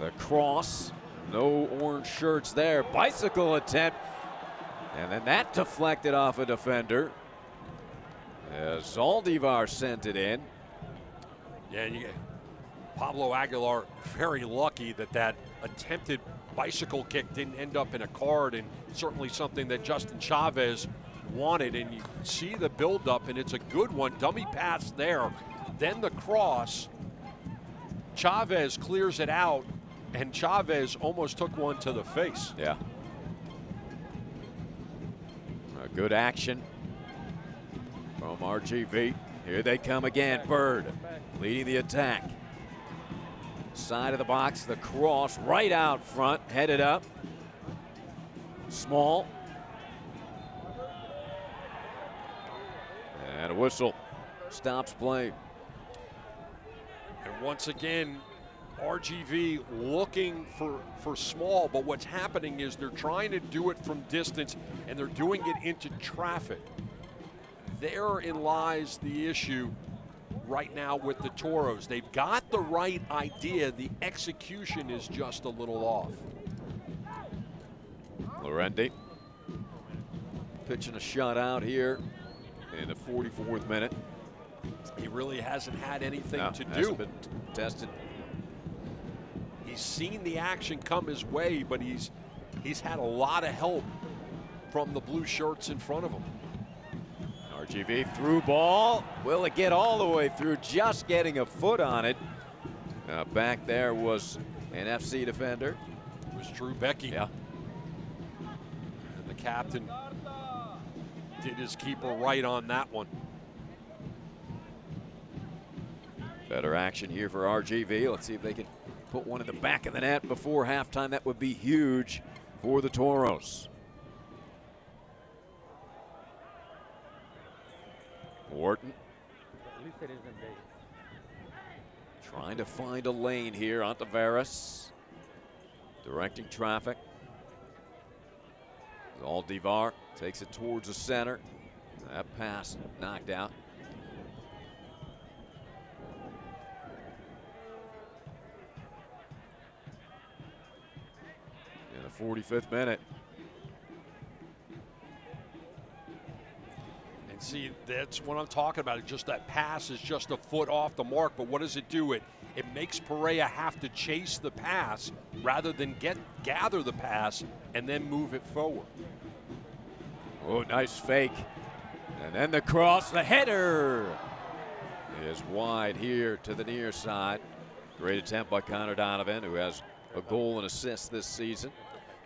The cross. No orange shirts there. Bicycle attempt. And then that deflected off a defender. Zaldivar sent it in. Yeah, Pablo Aguilar very lucky that attempted bicycle kick didn't end up in a card, and certainly something that Justin Chavez wanted. And you see the buildup, and it's a good one. Dummy pass there. Then the cross. Chavez clears it out, and Chavez almost took one to the face. Yeah. A good action from RGV. Here they come again. Bird leading the attack. Side of the box, the cross right out front, headed up. Small. And a whistle stops play. And once again, RGV looking for Small, but what's happening is they're trying to do it from distance and they're doing it into traffic. Therein lies the issue right now with the Toros. They've got the right idea, the execution is just a little off. Llorente pitching a shutout here in the 44th minute. He really hasn't had anything to do. Hasn't been tested. He's seen the action come his way, but he's had a lot of help from the blue shirts in front of him. RGV through ball. Will it get all the way through? Just getting a foot on it. Back there was an FC defender. It was Drew Becky. Yeah. And the captain did his keeper right on that one. Better action here for RGV. Let's see if they can put one in the back of the net before halftime. That would be huge for the Toros. Wharton trying to find a lane here. Tavares directing traffic. Zaldivar takes it towards the center. That pass knocked out. In the 45th minute. And see, that's what I'm talking about. Just that pass is just a foot off the mark, but what does it do? It makes Perea have to chase the pass rather than gather the pass and then move it forward. Oh, nice fake. And then the cross, the header is wide here to the near side. Great attempt by Connor Donovan, who has a goal and assist this season.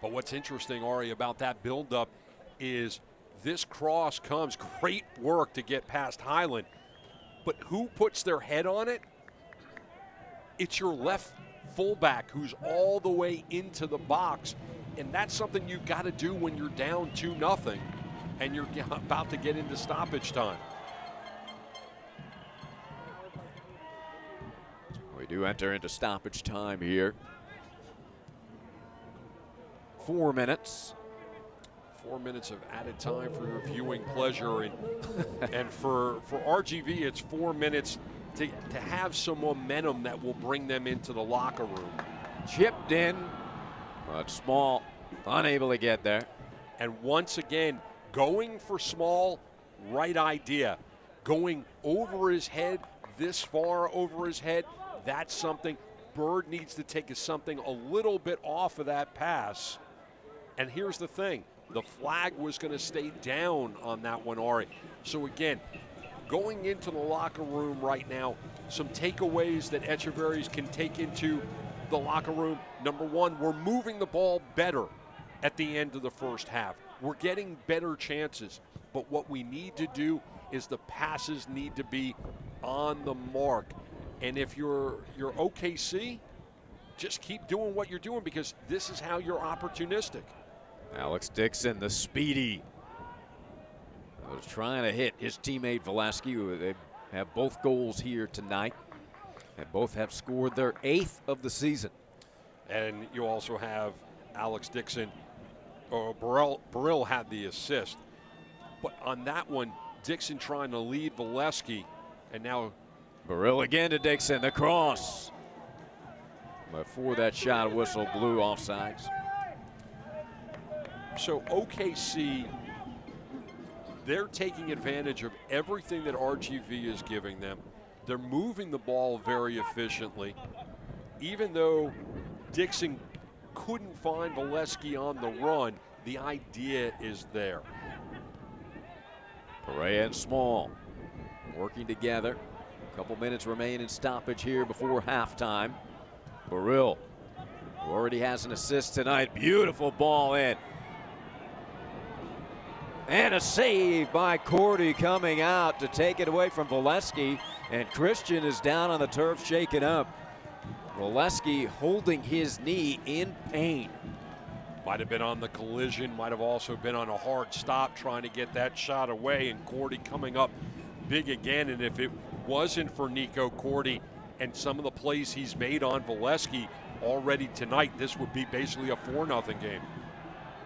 But what's interesting, Ari, about that buildup is this cross comes, great work to get past Highland, but who puts their head on it? It's your left fullback who's all the way into the box, and that's something you've got to do when you're down 2-0 and you're about to get into stoppage time. We do enter into stoppage time here. 4 minutes. 4 minutes of added time for your viewing pleasure, and for RGV, it's 4 minutes to have some momentum that will bring them into the locker room. Chipped in, but Small unable to get there. And once again, going for Small, right idea. Going over his head, this far over his head, that's something. Bird needs to take something a little bit off of that pass. And here's the thing, the flag was going to stay down on that one, Ari. So again, going into the locker room right now, some takeaways that Echeverries can take into the locker room. Number one, we're moving the ball better at the end of the first half. We're getting better chances, but what we need to do is the passes need to be on the mark. And if you're OKC, just keep doing what you're doing, because this is how you're opportunistic. Alex Dixon, the speedy, was trying to hit his teammate Valesky. They have both goals here tonight, and both have scored their 8th of the season. And you also have Alex Dixon. Burrell had the assist, but on that one, Dixon trying to lead Valesky, and now Burrell again to Dixon, the cross. Before that shot whistle blew, offsides. So OKC, they're taking advantage of everything that RGV is giving them. They're moving the ball very efficiently. Even though Dixon couldn't find Valesky on the run, the idea is there. Perea and Small working together. A couple minutes remain in stoppage here before halftime. Burrell, who already has an assist tonight, beautiful ball in. And a save by Cordy coming out to take it away from Valesky. And Christian is down on the turf, shaken up. Valesky holding his knee in pain. Might have been on the collision, might have also been on a hard stop trying to get that shot away, and Cordy coming up big again. And if it wasn't for Nico Cordy and some of the plays he's made on Valesky already tonight, this would be basically a 4-0 game.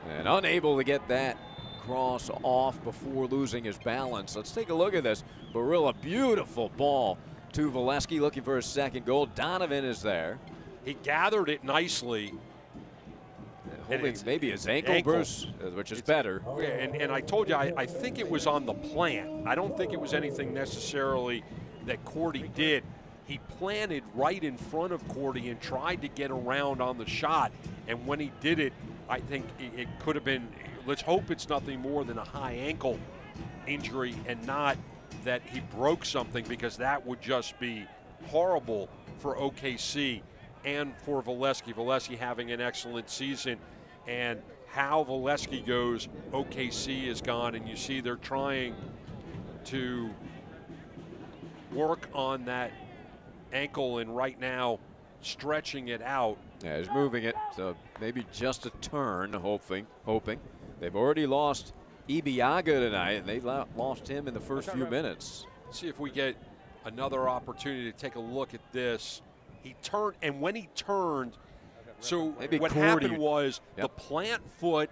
And unable to get that cross off before losing his balance. Let's take a look at this. Burrell, a beautiful ball to Valesky, looking for his second goal. Donovan is there. He gathered it nicely. Holding maybe his ankle, Bruce, which is better. And I told you, I think it was on the plant. I don't think it was anything necessarily that Cordy did. He planted right in front of Cordy and tried to get around on the shot. And when he did it, I think it could have been, let's hope it's nothing more than a high ankle injury and not that he broke something, because that would just be horrible for OKC and for Valesky. Valesky having an excellent season, and how Valesky goes, OKC is gone, and you see they're trying to work on that ankle, and right now stretching it out. Yeah, he's moving it, so maybe just a turn, hoping. They've already lost Ibiaga tonight, and they lost him in the first few minutes. Let's see if we get another opportunity to take a look at this. He turned, and when he turned, so maybe what Cordy, happened was the plant foot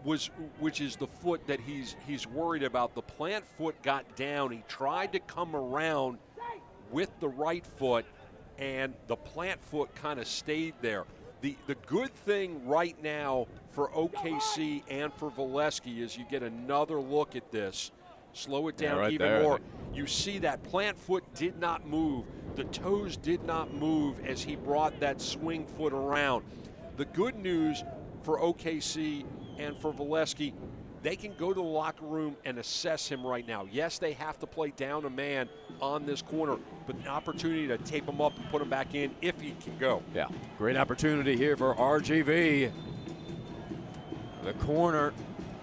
which is the foot that he's worried about. The plant foot got down. He tried to come around with the right foot, and the plant foot kind of stayed there. The good thing right now for OKC and for Valesky is you get another look at this. Slow it down right even there. more. You see that plant foot did not move. The toes did not move as he brought that swing foot around. The good news for OKC and for Valesky, they can go to the locker room and assess him right now. Yes, they have to play down a man on this corner, but an opportunity to tape him up and put him back in if he can go. Yeah, great opportunity here for RGV. The corner,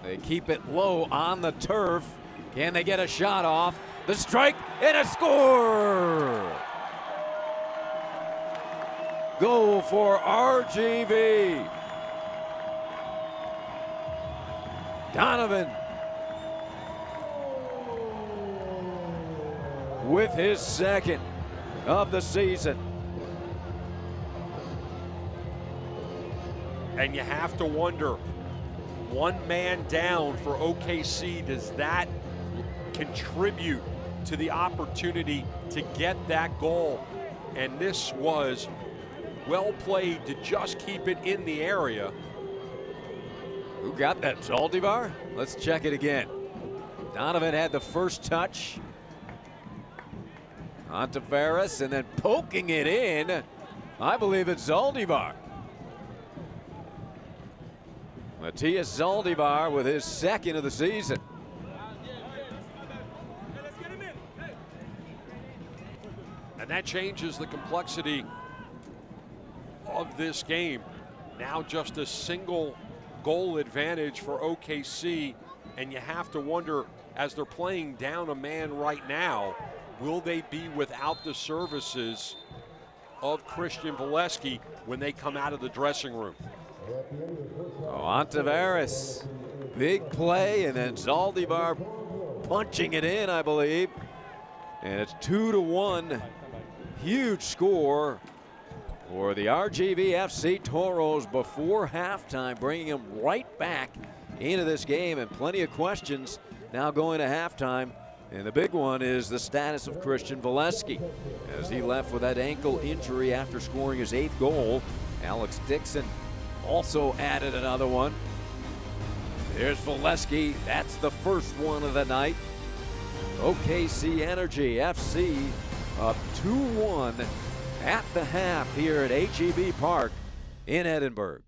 they keep it low on the turf. Can they get a shot off? The strike and a score! Goal for RGV. Donovan with his second of the season. And you have to wonder, one man down for OKC, does that contribute to the opportunity to get that goal? And this was well played to just keep it in the area. Who got that, Zaldivar? Let's check it again. Donovan had the first touch. On to Ferris, and then poking it in. I believe it's Zaldivar. Matthias Zaldivar with his second of the season. And that changes the complexity of this game. Now just a single goal advantage for OKC, and you have to wonder, as they're playing down a man right now, will they be without the services of Christian Valesky when they come out of the dressing room? Oh, Ontiveros, big play, and then Zaldivar punching it in, I believe. And it's 2-1. Huge score for the RGV FC Toros before halftime, bringing them right back into this game, and plenty of questions now going to halftime. And the big one is the status of Christian Valesky, as he left with that ankle injury after scoring his 8th goal. Alex Dixon also added another one. There's Valesky. That's the first one of the night. OKC Energy FC up 2-1 at the half here at HEB Park in Edinburgh.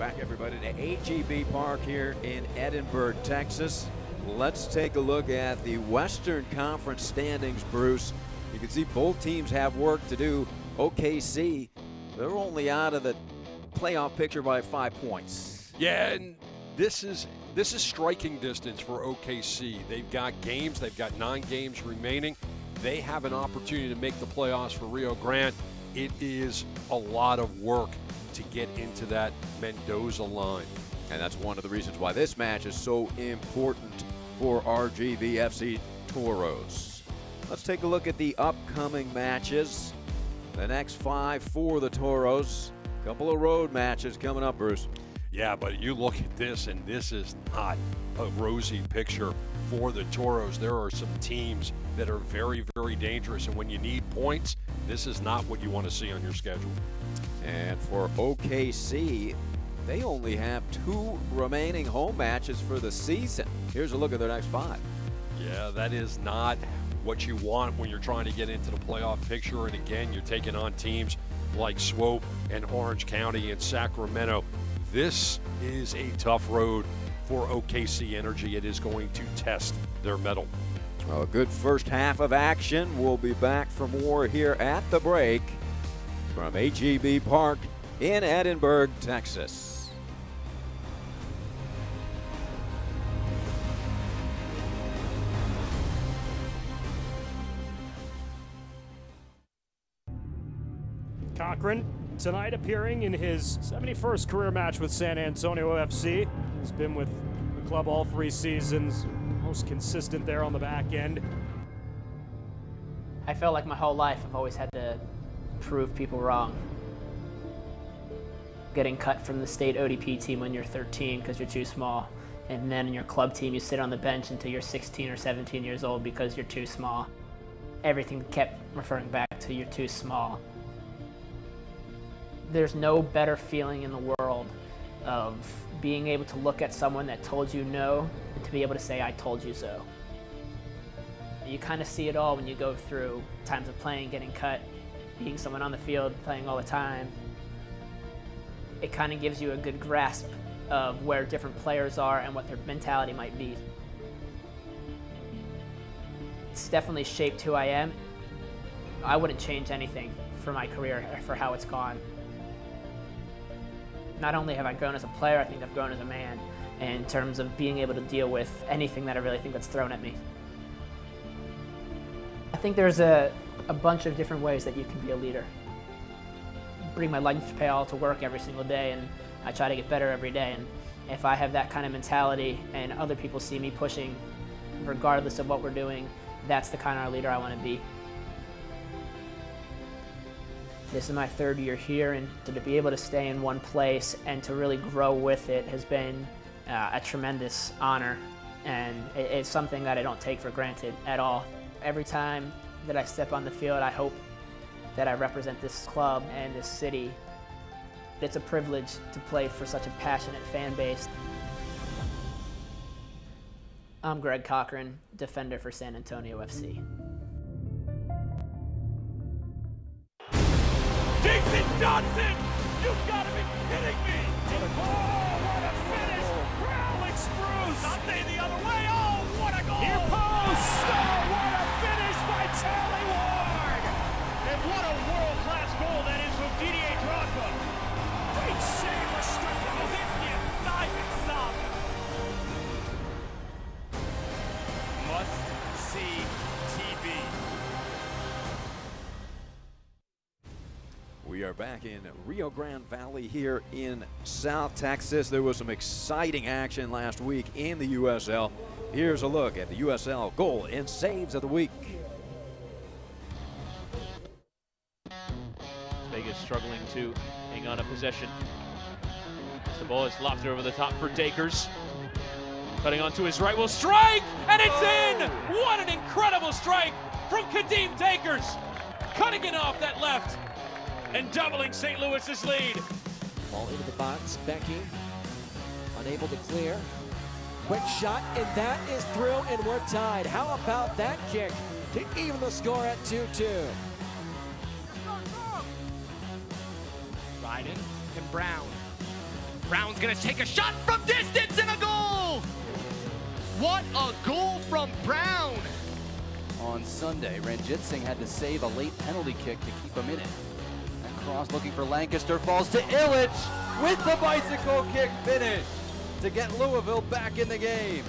back, everybody, to AGB Park here in Edinburgh, Texas. Let's take a look at the Western Conference standings, Bruce. You can see both teams have work to do. OKC, they're only out of the playoff picture by 5 points. Yeah, and this is striking distance for OKC. They've got games. They've got 9 games remaining. They have an opportunity to make the playoffs for Rio Grande. It is a lot of work to get into that Mendoza line. And that's one of the reasons why this match is so important for RGV FC Toros. Let's take a look at the upcoming matches. The next 5 for the Toros. A couple of road matches coming up, Bruce. Yeah, but you look at this, and this is not a rosy picture for the Toros. There are some teams that are very, very dangerous, and when you need points, this is not what you want to see on your schedule. And for OKC, they only have 2 remaining home matches for the season. Here's a look at their next 5. Yeah, that is not what you want when you're trying to get into the playoff picture. And again, you're taking on teams like Swope and Orange County and Sacramento. This is a tough road for OKC Energy. It is going to test their mettle. Well, a good first half of action. We'll be back for more here at the break from AGB Park in Edinburgh, Texas. Cochran tonight appearing in his 71st career match with San Antonio FC. He's been with the club all 3 seasons, most consistent there on the back end. I felt like my whole life I've always had to prove people wrong. Getting cut from the state ODP team when you're 13 because you're too small, and then in your club team you sit on the bench until you're 16 or 17 years old because you're too small. Everything kept referring back to you're too small. There's no better feeling in the world of being able to look at someone that told you no and to be able to say, I told you so. You kind of see it all when you go through times of playing, getting cut, being someone on the field, playing all the time. It kind of gives you a good grasp of where different players are and what their mentality might be. It's definitely shaped who I am. I wouldn't change anything for my career or for how it's gone. Not only have I grown as a player, I think I've grown as a man in terms of being able to deal with anything that I really think that's thrown at me. I think there's a bunch of different ways that you can be a leader. Bring my lunch pail to work every single day, and I try to get better every day. And if I have that kind of mentality and other people see me pushing, regardless of what we're doing, that's the kind of leader I want to be. This is my 3rd year here, and to be able to stay in one place and to really grow with it has been a tremendous honor, and it's something that I don't take for granted at all. Every time that I step on the field, I hope that I represent this club and this city. It's a privilege to play for such a passionate fan base. I'm Greg Cochran, defender for San Antonio FC. Johnson! You've got to be kidding me! Oh, what a finish! Growling Spruce! Dante the other way! Oh, what a goal! Near post! Oh, what a finish by Charlie Ward! And what a world-class goal that is from Didier Drogba! Great save for Strickland! Kozicki, Simon Sop! Must-see TV. We are back in Rio Grande Valley here in South Texas. There was some exciting action last week in the USL. Here's a look at the USL goal and saves of the week. Vegas struggling to hang on a possession. The ball is lofted over the top for Dakers. Cutting onto his right, will strike, and it's in! What an incredible strike from Kadeem Dakers! Cutting it off that left and doubling St. Louis's lead. Ball into the box, Becky, unable to clear. Quick shot, and that is through, and we're tied. How about that kick to even the score at 2-2? Ryden and Brown. Brown's gonna take a shot from distance and a goal! What a goal from Brown! On Sunday, Ranjit Singh had to save a late penalty kick to keep him in it. That cross looking for Lancaster falls to Illich with the bicycle kick finish to get Louisville back in the game.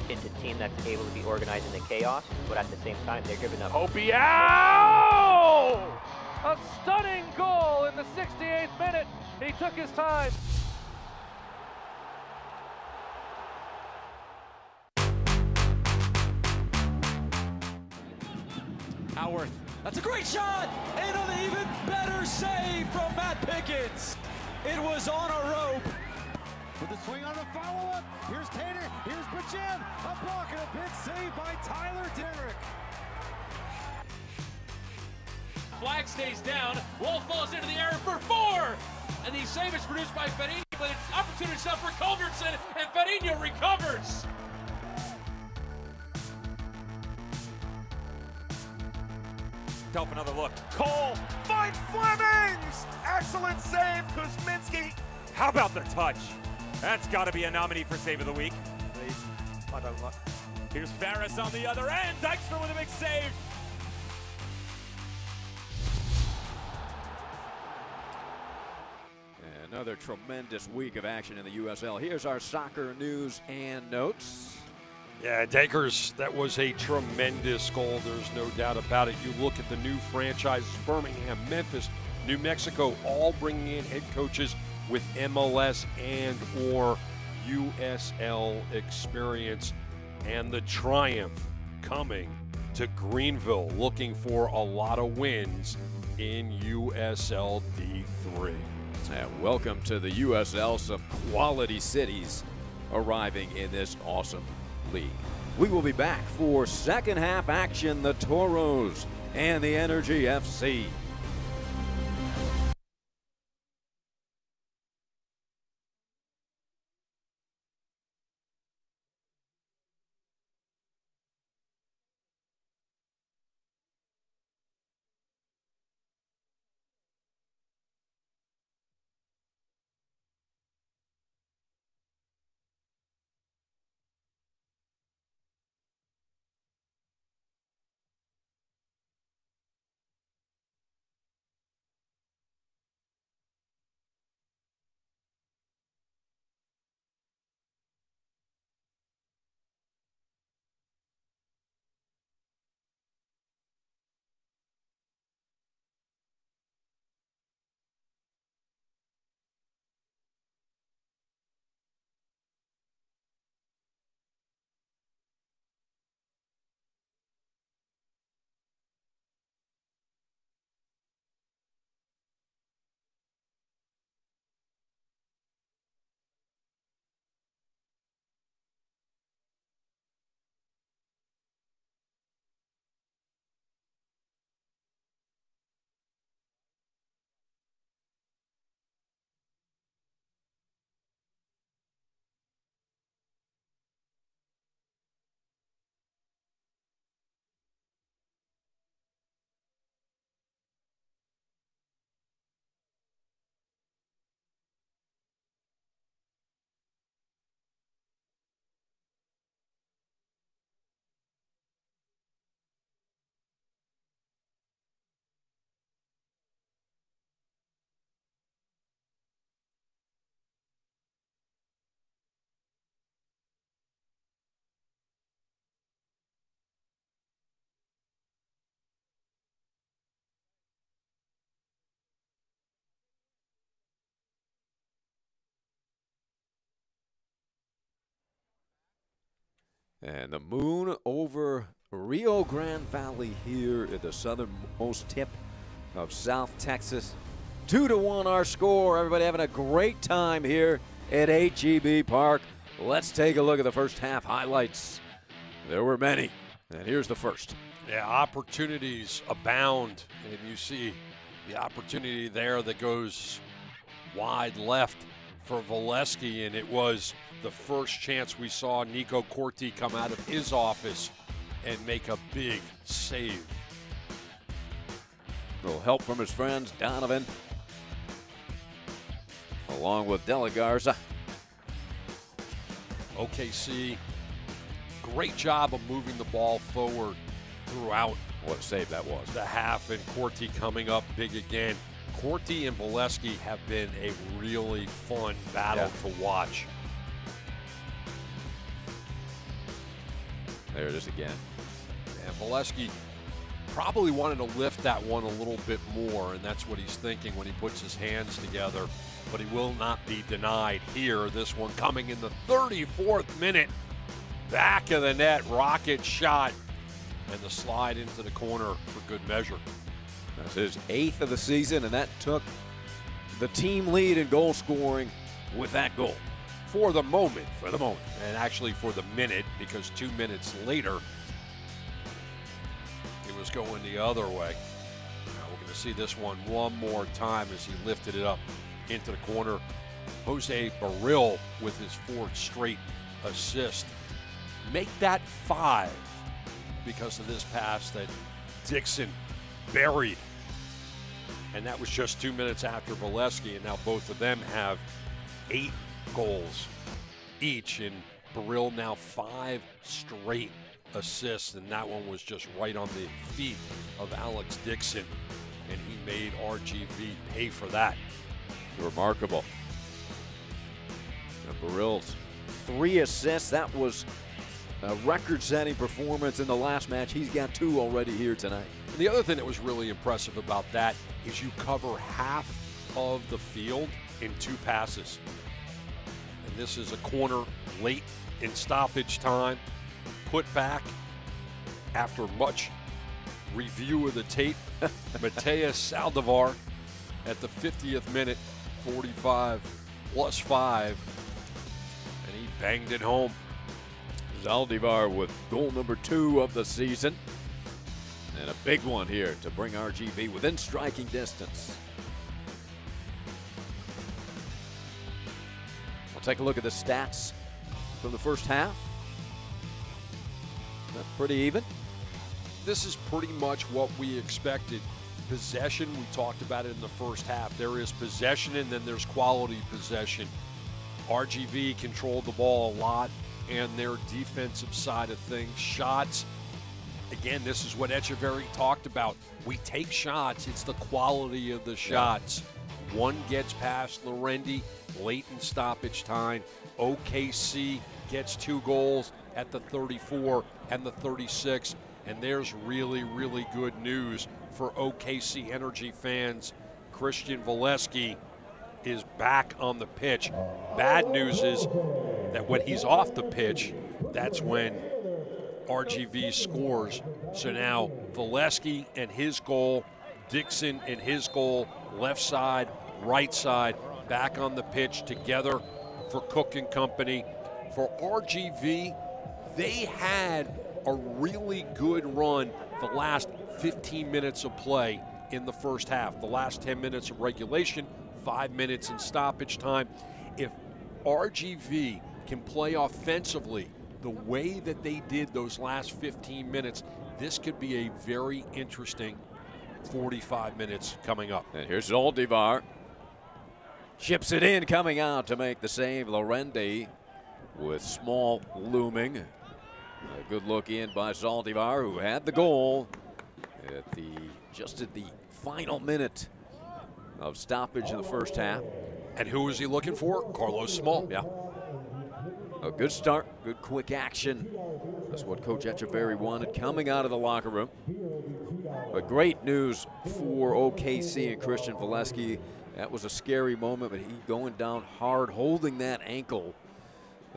It's a team that's able to be organized in the chaos, but at the same time, they're giving up. Opiao! A stunning goal in the 68th minute. He took his time. Howarth, that's a great shot, and an even better save from Matt Pickens. It was on a rope. With the swing on the follow-up, here's Tater, here's Bachem, a block and a big save by Tyler Derrick. Flag stays down, Wolf falls into the air for 4! And the save is produced by Fedinho, but it's opportunity stuff for Culbertson, and Fedinho recovers! Delp another look. Cole finds Flemings! Excellent save, Kuzminski. How about the touch? That's got to be a nominee for Save of the Week. Here's Ferris on the other end. Dykstra with a big save. Another tremendous week of action in the USL. Here's our soccer news and notes. Yeah, Dakers, that was a tremendous goal. There's no doubt about it. You look at the new franchises, Birmingham, Memphis, New Mexico, all bringing in head coaches with MLS and or USL experience, and the Triumph coming to Greenville looking for a lot of wins in USL D3. Welcome to the USL, some quality cities arriving in this awesome league. We will be back for second half action, the Toros and the Energy FC. And the moon over Rio Grande Valley here at the southernmost tip of South Texas. 2-1 our score. Everybody having a great time here at HEB Park. Let's take a look at the first half highlights. There were many, and here's the first. Yeah, opportunities abound, and you see the opportunity there that goes wide left for Valesky, and it was the first chance we saw Nico Corti come out of his office and make a big save. A little help from his friends, Donovan. along with De La Garza. OKC, great job of moving the ball forward throughout. What a save that was. The half, and Corti coming up big again. Corti and Valesky have been a really fun battle to watch. There it is again. And Valesky probably wanted to lift that one a little bit more, and that's what he's thinking when he puts his hands together. But he will not be denied here. This one coming in the 34th minute. Back of the net, rocket shot, and the slide into the corner for good measure. That's his 8th of the season, and that took the team lead in goal scoring with that goal. For the moment. And actually for the minute, because 2 minutes later, it was going the other way. Now we're going to see this one more time as he lifted it up into the corner. Jose Barril with his 4th straight assist. Make that 5 because of this pass that Dixon buried. And that was just 2 minutes after Valesky, and now both of them have 8 goals each, and Barril now 5 straight assists, and that one was just right on the feet of Alex Dixon, and he made RGV pay for that. Remarkable. Barril's 3 assists. That was a record-setting performance in the last match. He's got 2 already here tonight. And the other thing that was really impressive about that is you cover half of the field in 2 passes. And this is a corner late in stoppage time, put back after much review of the tape. Mateus Saldivar at the 50th minute, 45 plus 5, and he banged it home. Zaldivar with goal number 2 of the season. And a big one here to bring RGV within striking distance. We'll take a look at the stats from the first half. That's pretty even. This is pretty much what we expected. Possession, we talked about it in the first half. There is possession and then there's quality possession. RGV controlled the ball a lot, and their defensive side of things, shots. Again, this is what Echeverry talked about. We take shots, it's the quality of the shots. One gets past Lorendi late in stoppage time. OKC gets 2 goals at the 34 and the 36. And there's really, really good news for OKC Energy fans. Christian Valesky is back on the pitch. Bad news is that when he's off the pitch, that's when RGV scores. So now Valesky and his goal, Dixon and his goal, left side, right side, back on the pitch together for Cook and company. For RGV, they had a really good run the last 15 minutes of play in the first half. The last 10 minutes of regulation, 5 minutes in stoppage time. If RGV can play offensively the way that they did those last 15 minutes, this could be a very interesting 45 minutes coming up. And here's Zaldivar. Chips it in, coming out to make the save. Lorendi with Small looming. A good look in by Zaldivar, who had the goal at just at the final minute of stoppage in the first half. And who was he looking for? Carlos Small. Yeah. A good start, good quick action. That's what Coach Echeverry wanted coming out of the locker room. But great news for OKC and Christian Valesky. That was a scary moment, but he going down hard, holding that ankle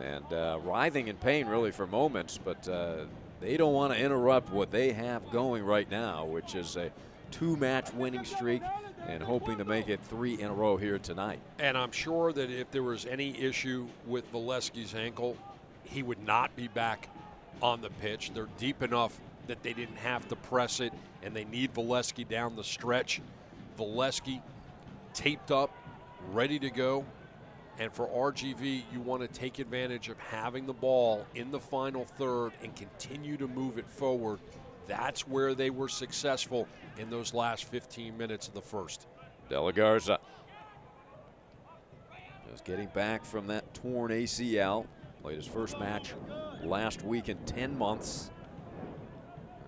and writhing in pain really for moments. But they don't want to interrupt what they have going right now, which is a 2-match winning streak and hoping to make it 3 in a row here tonight. And I'm sure that if there was any issue with Valesky's ankle, he would not be back on the pitch. They're deep enough that they didn't have to press it, and they need Valesky down the stretch. Valesky taped up, ready to go. And for RGV, you want to take advantage of having the ball in the final third and continue to move it forward. That's where they were successful in those last 15 minutes of the first. De La Garza. Just getting back from that torn ACL. Played his first match last week in 10 months.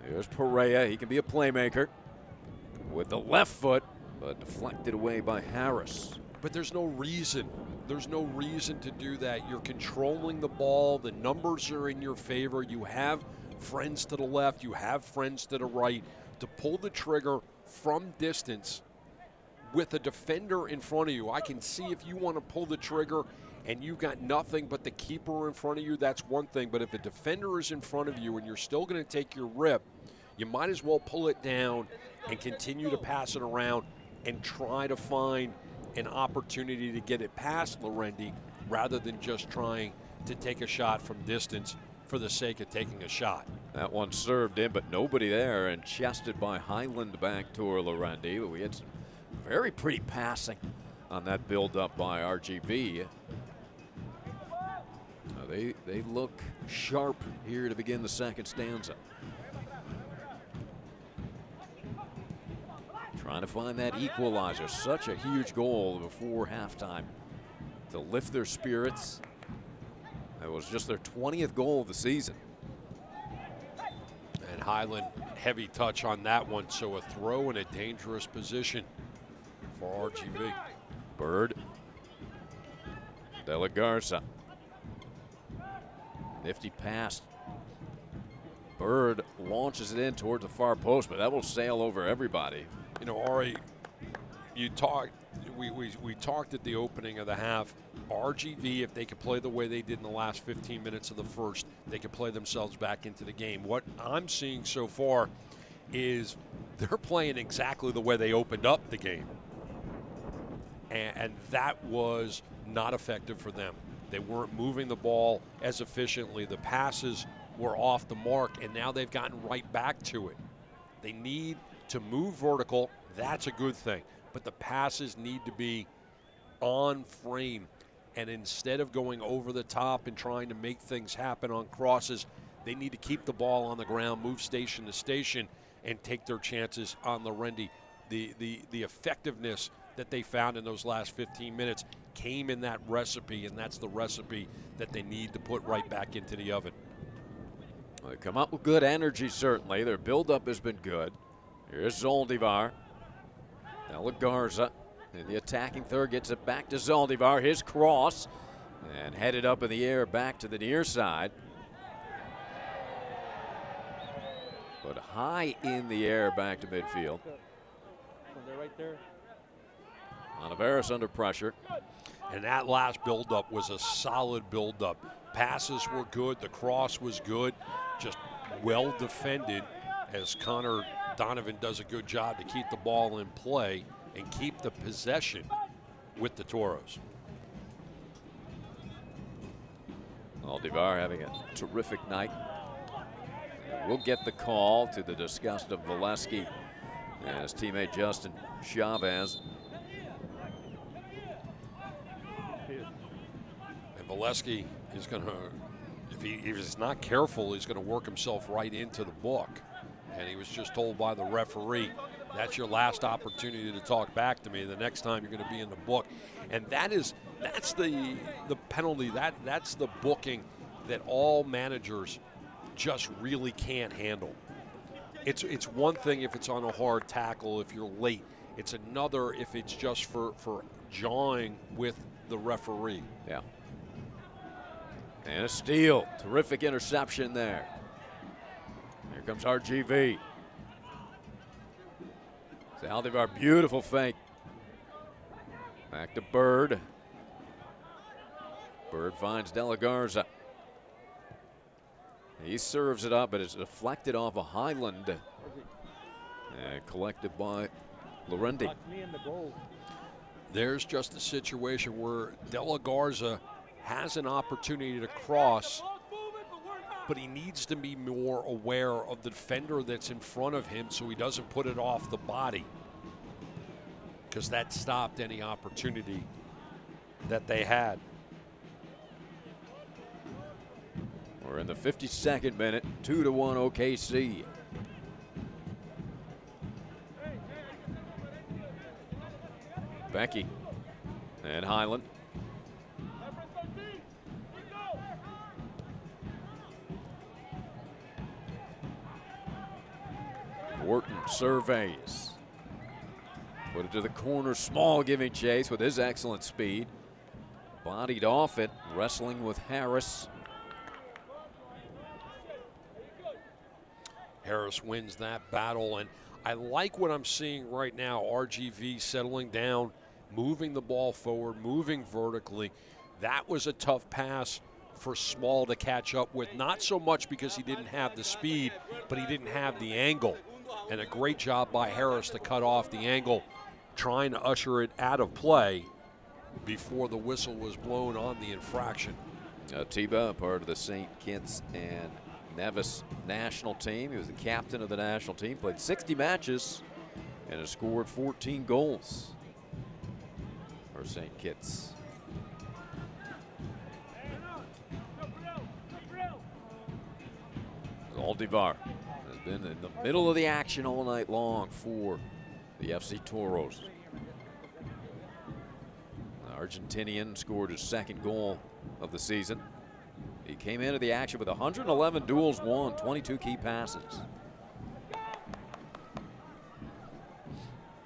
There's Perea. He can be a playmaker with the left foot, but deflected away by Harris. But there's no reason. There's no reason to do that. You're controlling the ball. The numbers are in your favor. You have friends to the left. You have friends to the right. To pull the trigger from distance with a defender in front of you, I can see if you want to pull the trigger and you've got nothing but the keeper in front of you, that's one thing. But if a defender is in front of you and you're still going to take your rip, you might as well pull it down and continue to pass it around and try to find an opportunity to get it past Lorendi rather than just trying to take a shot from distance for the sake of taking a shot. That one served in, but nobody there, and chested by Highland back toward Lorendi. But we had some very pretty passing on that build-up by RGV. They look sharp here to begin the second stanza. Trying to find that equalizer. Such a huge goal before halftime to lift their spirits. That was just their 20th goal of the season. And Highland, heavy touch on that one, so a throw in a dangerous position for RGV. Bird. De La Garza. Nifty pass. Bird launches it in towards the far post, but that will sail over everybody. You know, Ari, we talked at the opening of the half. RGV, if they could play the way they did in the last 15 minutes of the first, they could play themselves back into the game. What I'm seeing so far is they're playing exactly the way they opened up the game. And that was not effective for them. They weren't moving the ball as efficiently. The passes were off the mark, and now they've gotten right back to it. They need to move vertical. That's a good thing. But the passes need to be on frame. And instead of going over the top and trying to make things happen on crosses, they need to keep the ball on the ground, move station to station, and take their chances on Lorendi. The effectiveness that they found in those last 15 minutes came in that recipe, and that's the recipe that they need to put right back into the oven. Well, they come up with good energy, certainly. Their buildup has been good. Here's Zaldivar. De La Garza in the attacking third, gets it back to Zaldivar. His cross, and headed up in the air back to the near side. But high in the air back to midfield. They're right there. Oliveris under pressure. And that last buildup was a solid buildup. Passes were good. The cross was good. Just well defended as Connor Donovan does a good job to keep the ball in play and keep the possession with the Toros. Zaldivar having a terrific night. We'll get the call, to the disgust of Valesky and his teammate Justin Chavez. And Valesky is going to, if he's not careful, he's going to work himself right into the book. And he was just told by the referee, that's your last opportunity to talk back to me. The next time you're going to be in the book. And that's the penalty. That's the booking that all managers just really can't handle. It's one thing if it's on a hard tackle, if you're late. It's another if it's just for jawing with the referee. Yeah. And a steal. Terrific interception there. Here comes RGV. Zaldivar, beautiful fake. Back to Bird. Bird finds De La Garza. He serves it up, but it's deflected off a Highland. And collected by Lorendi. There's just a situation where De La Garza has an opportunity to cross, but he needs to be more aware of the defender that's in front of him so he doesn't put it off the body, because that stopped any opportunity that they had. We're in the 52nd minute, 2-1 OKC. Becky and Highland. surveys. Put it to the corner, Small giving chase with his excellent speed. Bodied off it, wrestling with Harris. Harris wins that battle, and I like what I'm seeing right now. RGV settling down, moving the ball forward, moving vertically. That was a tough pass for Small to catch up with, not so much because he didn't have the speed, but he didn't have the angle. And a great job by Harris to cut off the angle, trying to usher it out of play before the whistle was blown on the infraction. Tiba, part of the St. Kitts and Nevis national team. He was the captain of the national team, played 60 matches, and has scored 14 goals for St. Kitts. Aldivar has been in the middle of the action all night long for the FC Toros. The Argentinian scored his second goal of the season. He came into the action with 111 duels won, 22 key passes.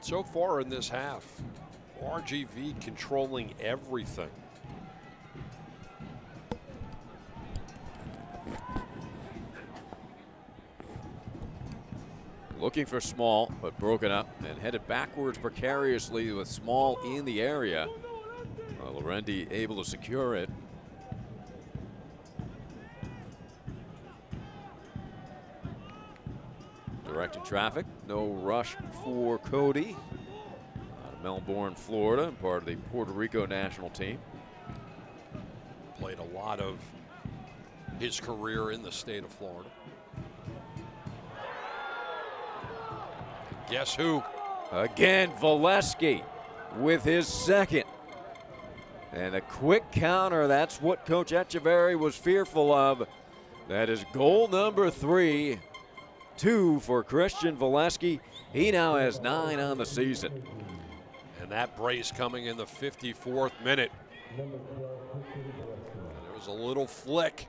So far in this half, RGV controlling everything. Looking for Small, but broken up and headed backwards precariously with Small in the area. Lorendi able to secure it. Directing traffic, no rush for Cody. Out of Melbourne, Florida, and part of the Puerto Rico national team. Played a lot of his career in the state of Florida. Guess who? Again, Valesky with his second. And a quick counter, that's what Coach Echeverry was fearful of. That is goal number 3. 2 for Christian Valesky. He now has 9 on the season. And that brace coming in the 54th minute. And there was a little flick.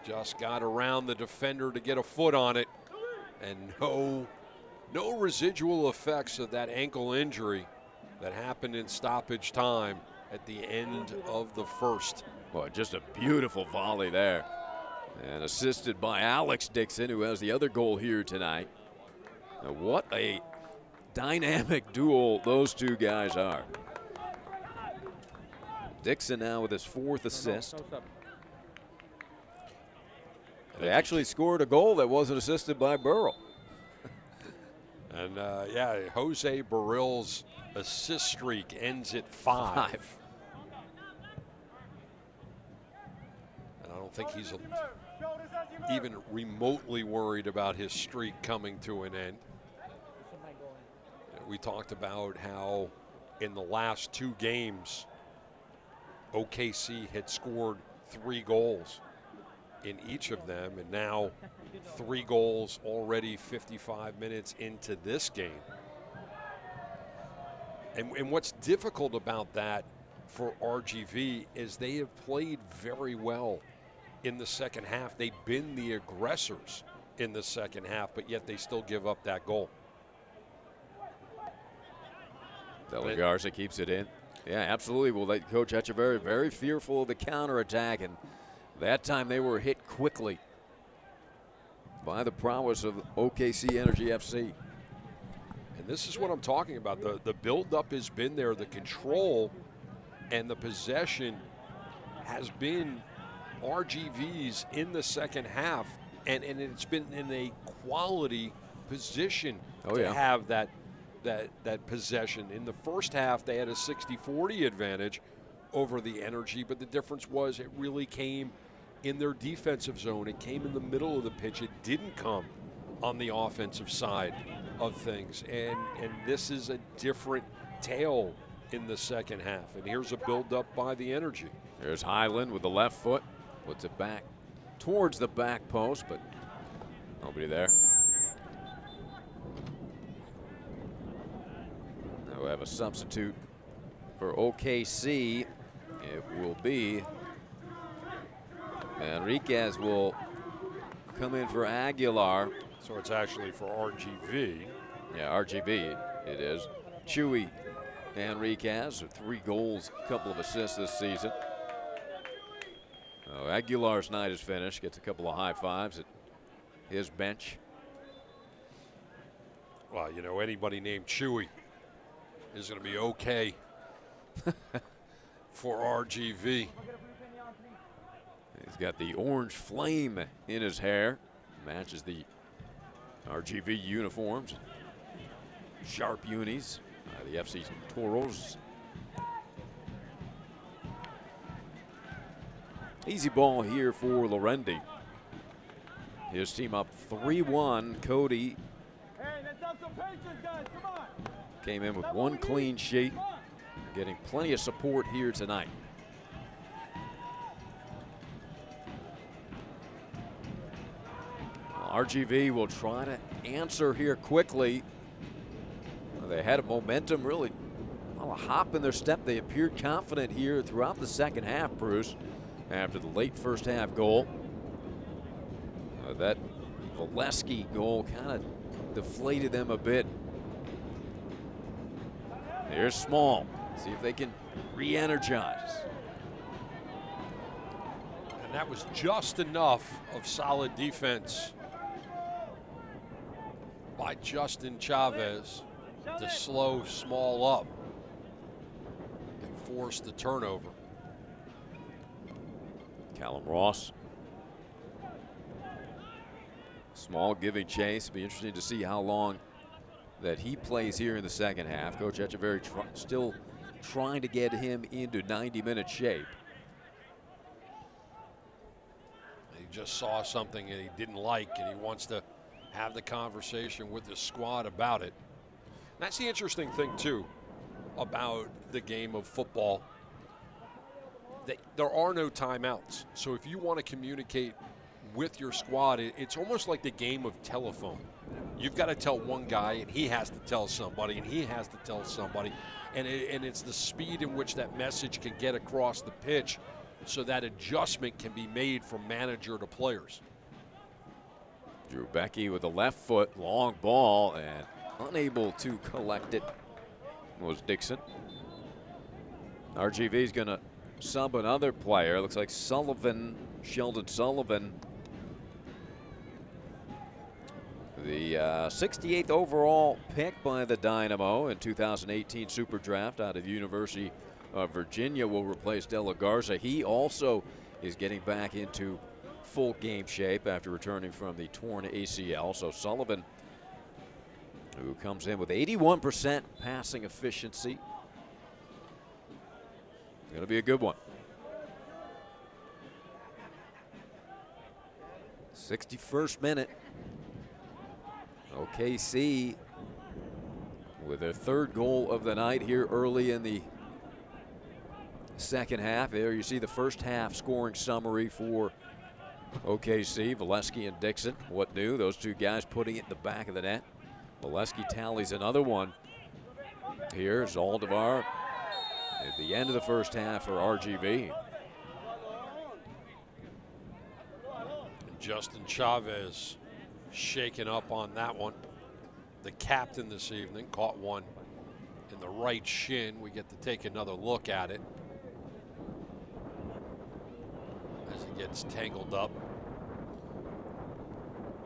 Just got around the defender to get a foot on it. And no residual effects of that ankle injury that happened in stoppage time at the end of the first. Boy, just a beautiful volley there. And assisted by Alex Dixon, who has the other goal here tonight. Now, what a dynamic duel those two guys are. Dixon now with his 4th assist. They actually scored a goal that wasn't assisted by Burrell. And yeah, Jose Barril's assist streak ends at 5. And I don't think he's even remotely worried about his streak coming to an end. We talked about how in the last 2 games, OKC had scored 3 goals in each of them, and now 3 goals already 55 minutes into this game. And what's difficult about that for RGV is they have played very well in the second half. They've been the aggressors in the second half, but yet they still give up that goal. Dela Garza keeps it in. Yeah, absolutely. Well, Coach Echeverry very fearful of the counterattack, and that time they were hit quickly by the prowess of OKC Energy FC. And this is what I'm talking about. The build-up has been there. The control and the possession has been RGV's in the second half, and it's been in a quality position to have that possession. In the first half, they had a 60-40 advantage over the Energy, but the difference was it really came in their defensive zone. It came in the middle of the pitch. It didn't come on the offensive side of things. And this is a different tale in the second half. And here's a build-up by the Energy. There's Highland with the left foot. Puts it back towards the back post, but nobody there. Now we have a substitute for OKC. It will be Enriquez will come in for Aguilar. So it's actually for RGV. Yeah, RGV it is. Chewy Enriquez with 3 goals, a couple of assists this season. Oh, Aguilar's night is finished. Gets a couple of high fives at his bench. Well, you know, anybody named Chewy is going to be okay for RGV. He's got the orange flame in his hair. Matches the RGV uniforms. Sharp unis. The FC Toros. Easy ball here for Lorendi. His team up 3-1. Cody came in with 1 clean sheet. Getting plenty of support here tonight. RGV will try to answer here quickly. They had a momentum, really a hop in their step. They appeared confident here throughout the second half, Bruce, after the late first half goal. That Valesky goal kind of deflated them a bit. Here's Small. See if they can re-energize. And that was just enough of solid defense by Justin Chavez to slow Small up and force the turnover. Callum Ross. Small giving chase. Be interesting to see how long that he plays here in the second half. Coach Echeverry still trying to get him into 90-minute shape. He just saw something that he didn't like, and he wants to have the conversation with his squad about it. That's the interesting thing, too, about the game of football. There are no timeouts. So if you want to communicate with your squad, it's almost like the game of telephone. You've got to tell one guy, and he has to tell somebody, and he has to tell somebody. And it's the speed in which that message can get across the pitch so that adjustment can be made from manager to players. Drew Becky with the left foot, long ball, and unable to collect it was Dixon. RGV is going to sub another player. Looks like Sullivan, Sheldon Sullivan, the 68th overall pick by the Dynamo in 2018 Super Draft out of University of Virginia, will replace De La Garza. He also is getting back into full game shape after returning from the torn ACL. So Sullivan, who comes in with 81% passing efficiency, going to be a good one. 61st minute. OKC with their 3rd goal of the night here early in the second half. There you see the first half scoring summary for OKC. Valesky and Dixon. What new? Those 2 guys putting it in the back of the net. Valesky tallies another one. Here's Aldevar at the end of the first half for RGV. And Justin Chavez shaken up on that one. The captain this evening caught one in the right shin. We get to take another look at it as he gets tangled up.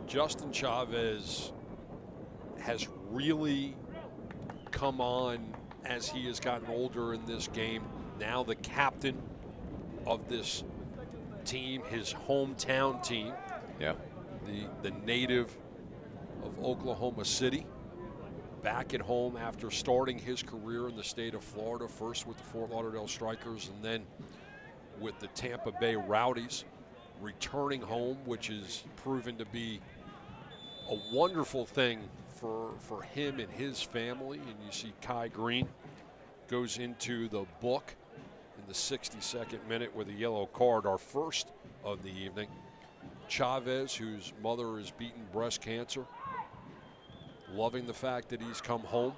Justin Chavez has really come on as he has gotten older in this game. Now the captain of this team, his hometown team. Yeah. The native of Oklahoma City, back at home after starting his career in the state of Florida, first with the Fort Lauderdale Strikers and then with the Tampa Bay Rowdies, returning home, which has proven to be a wonderful thing for him and his family. And you see Kai Green goes into the book in the 62nd minute with a yellow card, our first of the evening. Chavez, whose mother is beaten breast cancer, loving the fact that he's come home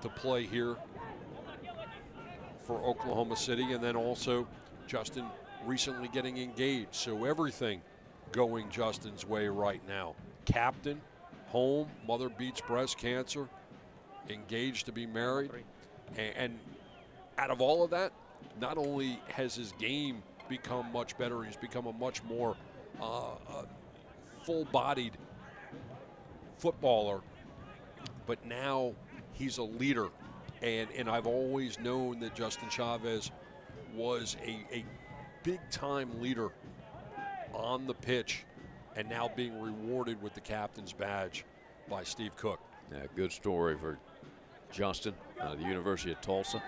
to play here for Oklahoma City, and then also Justin recently getting engaged. So everything going Justin's way right now. Captain, home, mother beats breast cancer, engaged to be married. And out of all of that, not only has his game become much better, he's become a much more full-bodied footballer, but now he's a leader. And I've always known that Justin Chavez was a big-time leader on the pitch, and now being rewarded with the captain's badge by Steve Cook. Yeah, good story for Justin out of the University of Tulsa.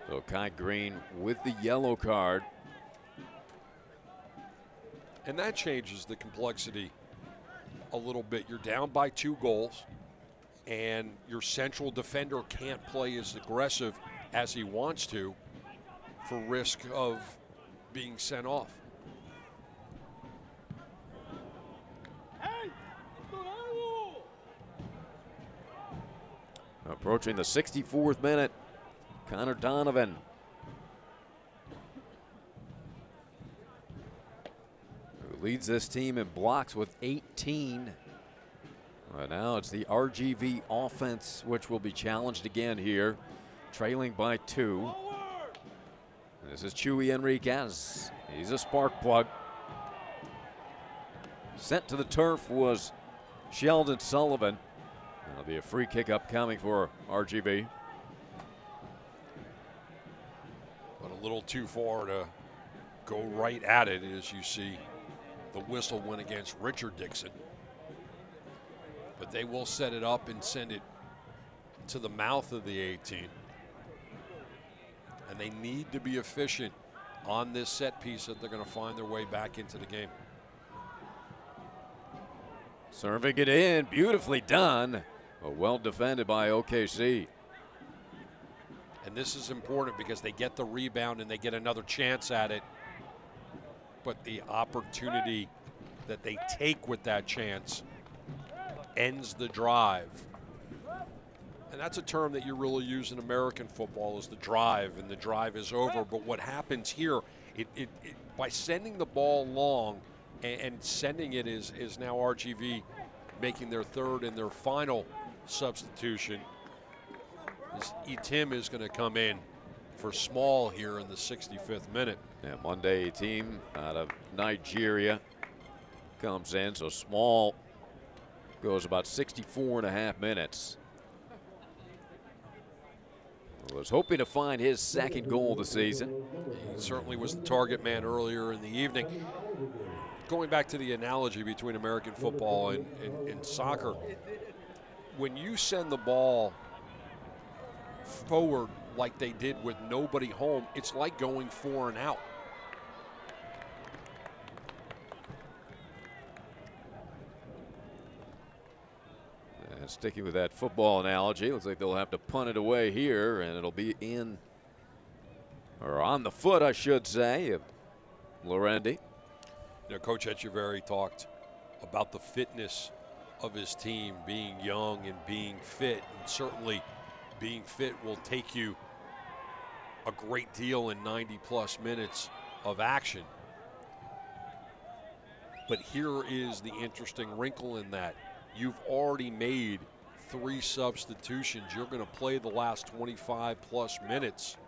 So Kai Green with the yellow card. And that changes the complexity a little bit. You're down by 2 goals, and your central defender can't play as aggressive as he wants to for risk of being sent off. Approaching the 64th minute, Connor Donovan. Who leads this team in blocks with 18. Right now it's the RGV offense which will be challenged again here, trailing by 2. This is Chuy Enriquez. He's a spark plug. Sent to the turf was Sheldon Sullivan. That'll be a free kick upcoming for RGV. But a little too far to go right at it, as you see the whistle went against Richard Dixon. But they will set it up and send it to the mouth of the 18. And they need to be efficient on this set piece if they're going to find their way back into the game. Serving it in, beautifully done. But well defended by OKC. And this is important because they get the rebound and they get another chance at it. But the opportunity that they take with that chance ends the drive. And that's a term that you really use in American football, is the drive, and the drive is over. But what happens here, by sending the ball long and sending it is now RGV making their third and their final substitution. Etim is going to come in for Small here in the 65th minute. Yeah, Monday team out of Nigeria comes in, so Small goes about 64.5 minutes. Was hoping to find his second goal of the season. He certainly was the target man earlier in the evening. Going back to the analogy between American football and soccer, when you send the ball forward like they did with nobody home, it's like going 4 and out. Sticking with that football analogy, looks like they'll have to punt it away here, and it'll be in, or on the foot, I should say, of Lorendi. You know, Coach Echeverry talked about the fitness of his team, being young and being fit, and certainly being fit will take you a great deal in 90-plus minutes of action. But here is the interesting wrinkle in that. You've already made 3 substitutions. You're going to play the last 25-plus minutes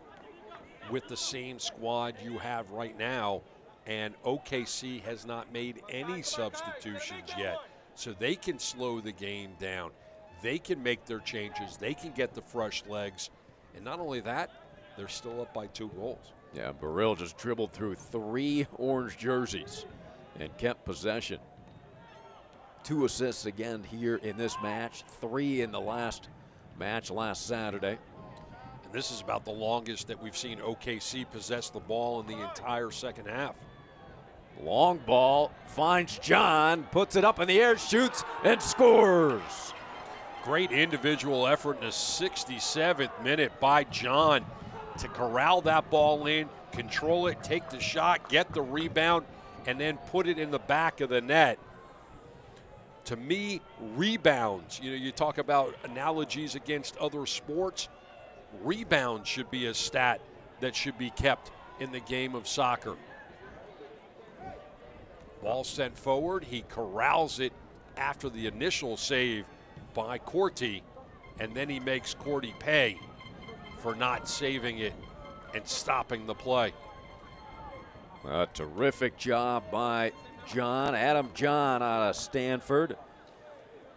with the same squad you have right now, and OKC has not made any substitutions yet. So they can slow the game down. They can make their changes. They can get the fresh legs. And not only that, they're still up by 2 goals. Yeah, Burrell just dribbled through 3 orange jerseys and kept possession. 2 assists again here in this match, 3 in the last match last Saturday. And this is about the longest that we've seen OKC possess the ball in the entire second half. Long ball, finds John, puts it up in the air, shoots, and scores. Great individual effort in the 67th minute by John to corral that ball in, control it, take the shot, get the rebound, and then put it in the back of the net. To me, rebounds, you know, you talk about analogies against other sports. Rebounds should be a stat that should be kept in the game of soccer. Ball sent forward, he corrals it after the initial save by Corti, and then he makes Corti pay for not saving it and stopping the play. A terrific job by Adam John out of Stanford.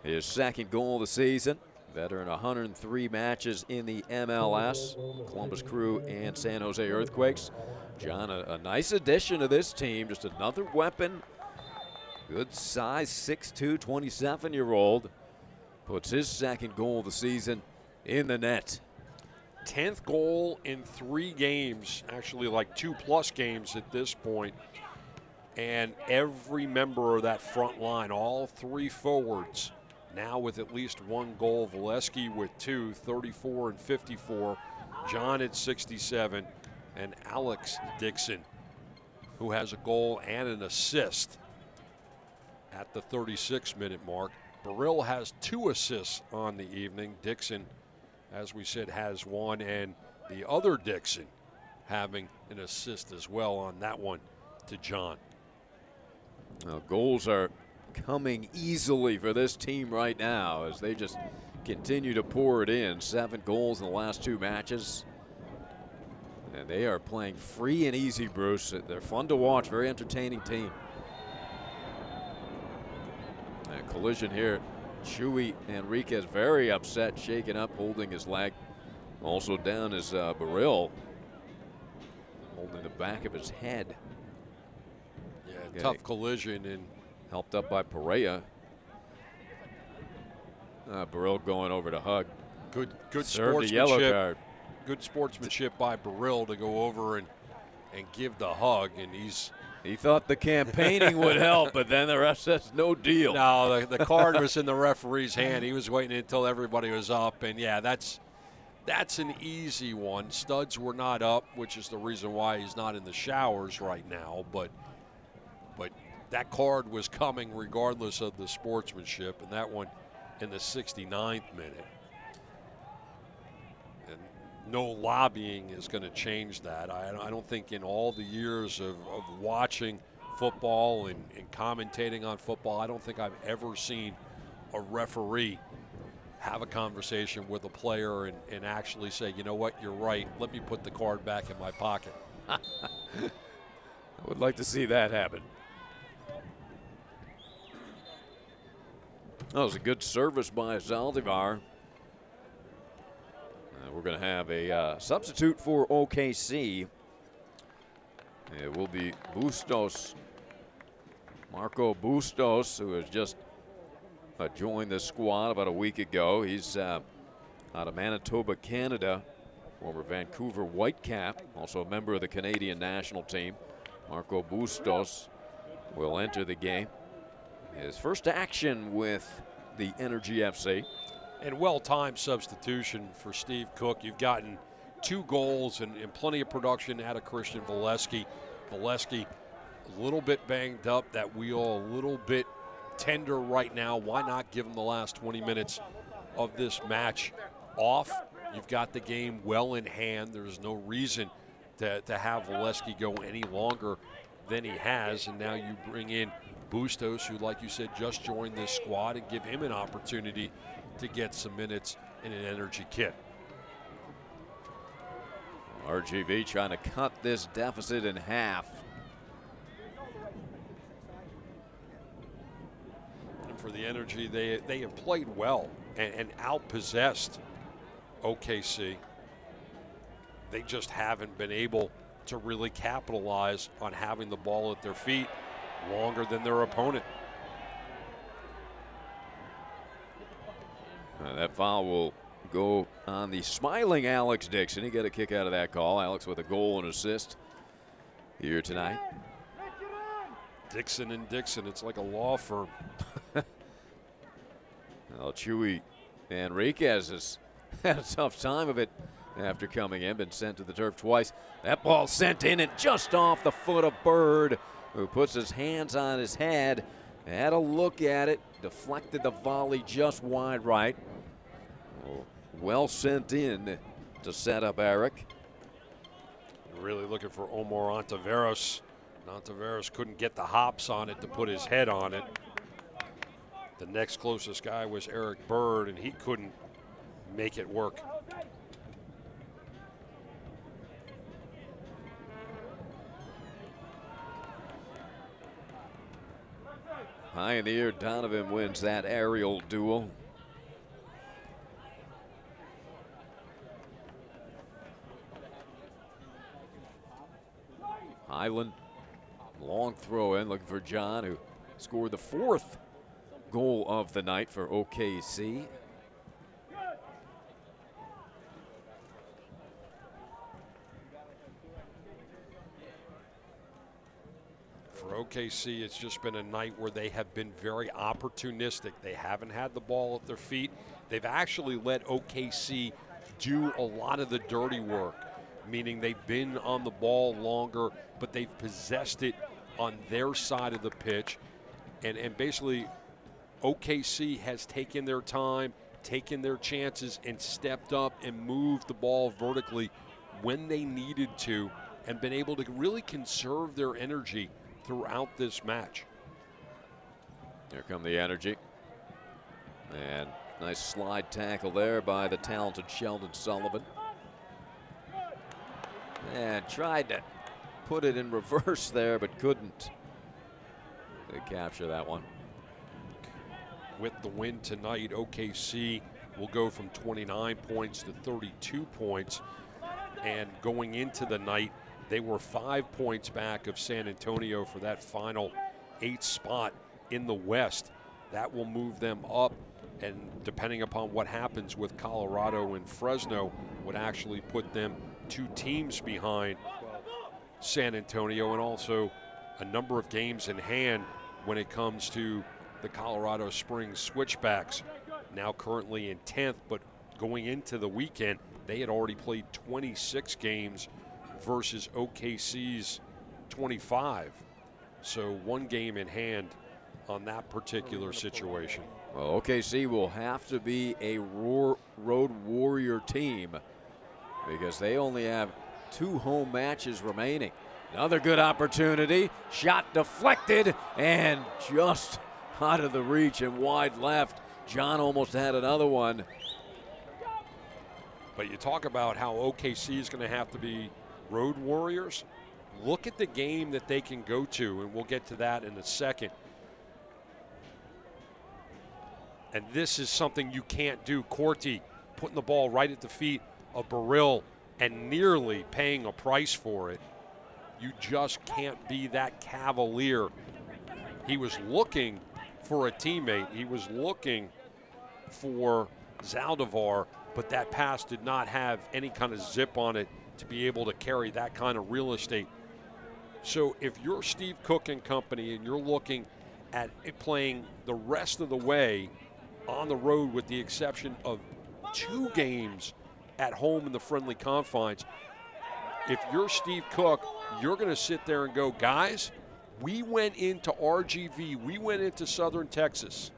His second goal of the season. Veteran 103 matches in the MLS, Columbus Crew and San Jose Earthquakes. John, a nice addition to this team, just another weapon. Good size, 6'2", 27-year-old. Puts his second goal of the season in the net. 10th goal in 3 games, actually like 2+ games at this point. And every member of that front line, all 3 forwards, now with at least 1 goal. Valesky with 2, 34 and 54. John at 67. And Alex Dixon, who has a goal and an assist at the 36-minute mark. Burrill has 2 assists on the evening. Dixon, as we said, has 1. And the other Dixon having an assist as well on that one to John. Now, goals are coming easily for this team right now as they just continue to pour it in. 7 goals in the last 2 matches. And they are playing free and easy, Bruce. They're fun to watch, very entertaining team. A collision here. Chuy Enriquez very upset, shaking up, holding his leg. Also down is Burrill, holding the back of his head. Yeah, tough collision, and helped up by Perea. Burrill going over to hug. Good Served a yellow card. Good sportsmanship by Burrill to go over and give the hug, and he thought the campaigning would help, but then the ref says no deal. No, the card was in the referee's hand. He was waiting until everybody was up, and yeah, that's an easy one. Studs were not up, which is the reason why he's not in the showers right now, but that card was coming regardless of the sportsmanship, and that one in the 69th minute. And no lobbying is going to change that. I don't think in all the years of watching football and commentating on football, I don't think I've ever seen a referee have a conversation with a player and actually say, you know what, you're right, let me put the card back in my pocket. I would like to see that happen. That was a good service by Zaldivar. We're going to have a substitute for OKC. It will be Bustos, Marco Bustos, who has just joined the squad about a week ago. He's out of Manitoba, Canada, former Vancouver Whitecap, also a member of the Canadian national team. Marco Bustos will enter the game. His first action with the Energy FC. And well-timed substitution for Steve Cook. You've gotten 2 goals and plenty of production out of Christian Valesky. Valesky a little bit banged up, that wheel a little bit tender right now. Why not give him the last 20 minutes of this match off? You've got the game well in hand. There's no reason to have Valesky go any longer than he has. And now you bring in Bustos, who, like you said, just joined this squad, and give him an opportunity to get some minutes in an Energy kit. RGV trying to cut this deficit in half. And for the Energy, they have played well and outpossessed OKC. They just haven't been able to really capitalize on having the ball at their feet longer than their opponent. That foul will go on the smiling Alex Dixon. He got a kick out of that call. Alex with a goal and assist here tonight. Dixon and Dixon, it's like a law firm. Well, Chuy Enriquez has had a tough time of it after coming in, been sent to the turf twice. That ball sent in and just off the foot of Bird, who puts his hands on his head, had a look at it, deflected the volley just wide right. Well sent in to set up Eric. Really looking for Omar Ontiveros. Ontiveros couldn't get the hops on it to put his head on it. The next closest guy was Eric Bird, and he couldn't make it work. High in the air, Donovan wins that aerial duel. Highland, long throw in, looking for John, who scored the 4th goal of the night for OKC. For OKC, it's just been a night where they have been very opportunistic. They haven't had the ball at their feet. They've actually let OKC do a lot of the dirty work, meaning they've been on the ball longer, but they've possessed it on their side of the pitch. And basically, OKC has taken their time, taken their chances, and stepped up and moved the ball vertically when they needed to, and been able to really conserve their energy throughout this match. Here come the energy. And nice slide tackle there by the talented Sheldon Sullivan. And tried to put it in reverse there, but couldn't. They capture that one. With the win tonight, OKC will go from 29 points to 32 points. And going into the night, they were 5 points back of San Antonio for that final 8th spot in the West. That will move them up, and depending upon what happens with Colorado and Fresno, would actually put them 2 teams behind San Antonio, and also a number of games in hand when it comes to the Colorado Springs Switchbacks, now currently in 10th, but going into the weekend, they had already played 26 games versus OKC's 25. So 1 game in hand on that particular situation. Well, OKC will have to be a road warrior team because they only have 2 home matches remaining. Another good opportunity, shot deflected and just out of the reach and wide left. John almost had another one. But you talk about how OKC is going to have to be road warriors. Look at the game that they can go to, and we'll get to that in a second. And this is something you can't do. Corti putting the ball right at the feet of Burrill and nearly paying a price for it. You just can't be that cavalier. He was looking for a teammate. He was looking for Zaldivar, but that pass did not have any kind of zip on it to be able to carry that kind of real estate. So if you're Steve Cook and company and you're looking at playing the rest of the way on the road with the exception of 2 games at home in the friendly confines, if you're Steve Cook, you're going to sit there and go, guys, we went into RGV, we went into Southern Texas,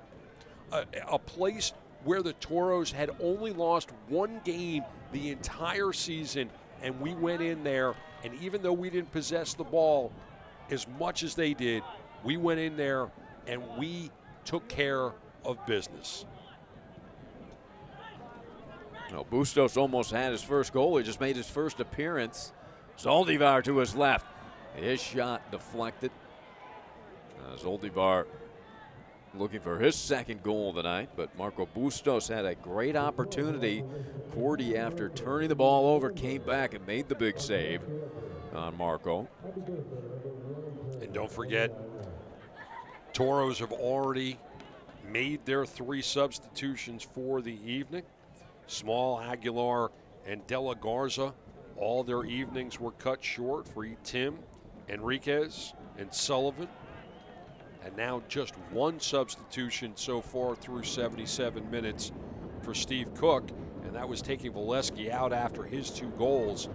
a place where the Toros had only lost 1 game the entire season, and we went in there, and even though we didn't possess the ball as much as they did, we went in there and we took care of business. Well, Bustos almost had his first goal. He just made his first appearance. Zaldivar to his left. His shot deflected. Zaldivar looking for his 2nd goal tonight, but Marco Bustos had a great opportunity. Corti, after turning the ball over, came back and made the big save on Marco. And don't forget, Toros have already made their 3 substitutions for the evening. Small, Aguilar, and De La Garza, all their evenings were cut short for Tim, Enriquez, and Sullivan. And now just 1 substitution so far through 77 minutes for Steve Cook, and that was taking Valesky out after his 2 goals